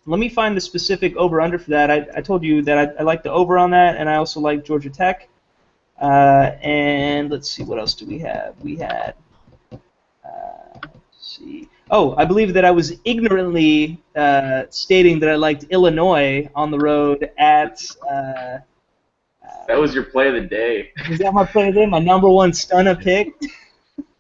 Let me find the specific over/under for that. I told you that I like the over on that, and I also like Georgia Tech. And let's see, what else do we have? We had, let's see. Oh, I believe that I was ignorantly stating that I liked Illinois on the road at That was your play of the day. Is that my play of the day? My number one stunner pick?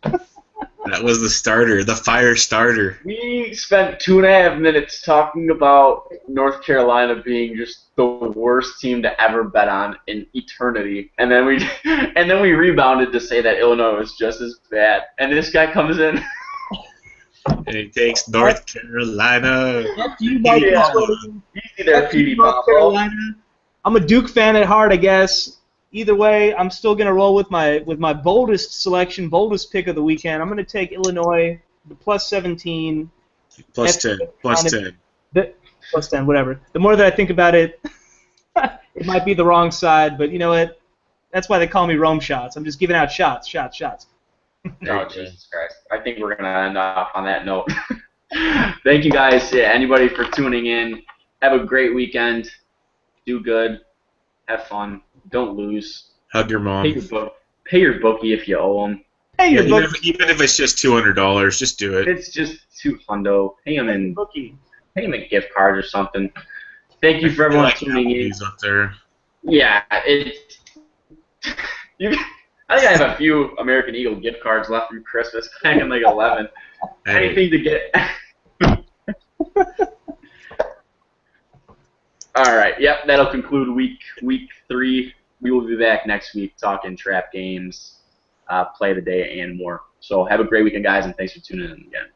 That was the starter, the fire starter. We spent 2.5 minutes talking about North Carolina being just the worst team to ever bet on in eternity, and then we rebounded to say that Illinois was just as bad. And this guy comes in. And he takes North Carolina. F you, Mike. Yeah. Easy there, Petey North Pablo. Carolina. I'm a Duke fan at heart, I guess. Either way, I'm still gonna roll with my boldest selection, boldest pick of the weekend. I'm gonna take Illinois, the plus 17. Plus 10. Plus 10. Plus 10, whatever. The more that I think about it, it might be the wrong side, but you know what? That's why they call me Rome Shots. I'm just giving out shots. Oh, Jesus Christ. I think we're going to end off on that note. Thank you guys, anybody, for tuning in. Have a great weekend. Do good. Have fun. Don't lose. Hug your mom. Pay your bookie if you owe them. Hey, your Even if it's just $200, just do it. It's just $200. Pay them in bookie. Pay them in gift cards or something. Thank you for everyone tuning in. Up there. Yeah, I think I have a few American Eagle gift cards left from Christmas, back in like 11. Hey. Anything to get. All right. Yep. That'll conclude week 3. We will be back next week talking trap games, play of the day, and more. So have a great weekend, guys, and thanks for tuning in again.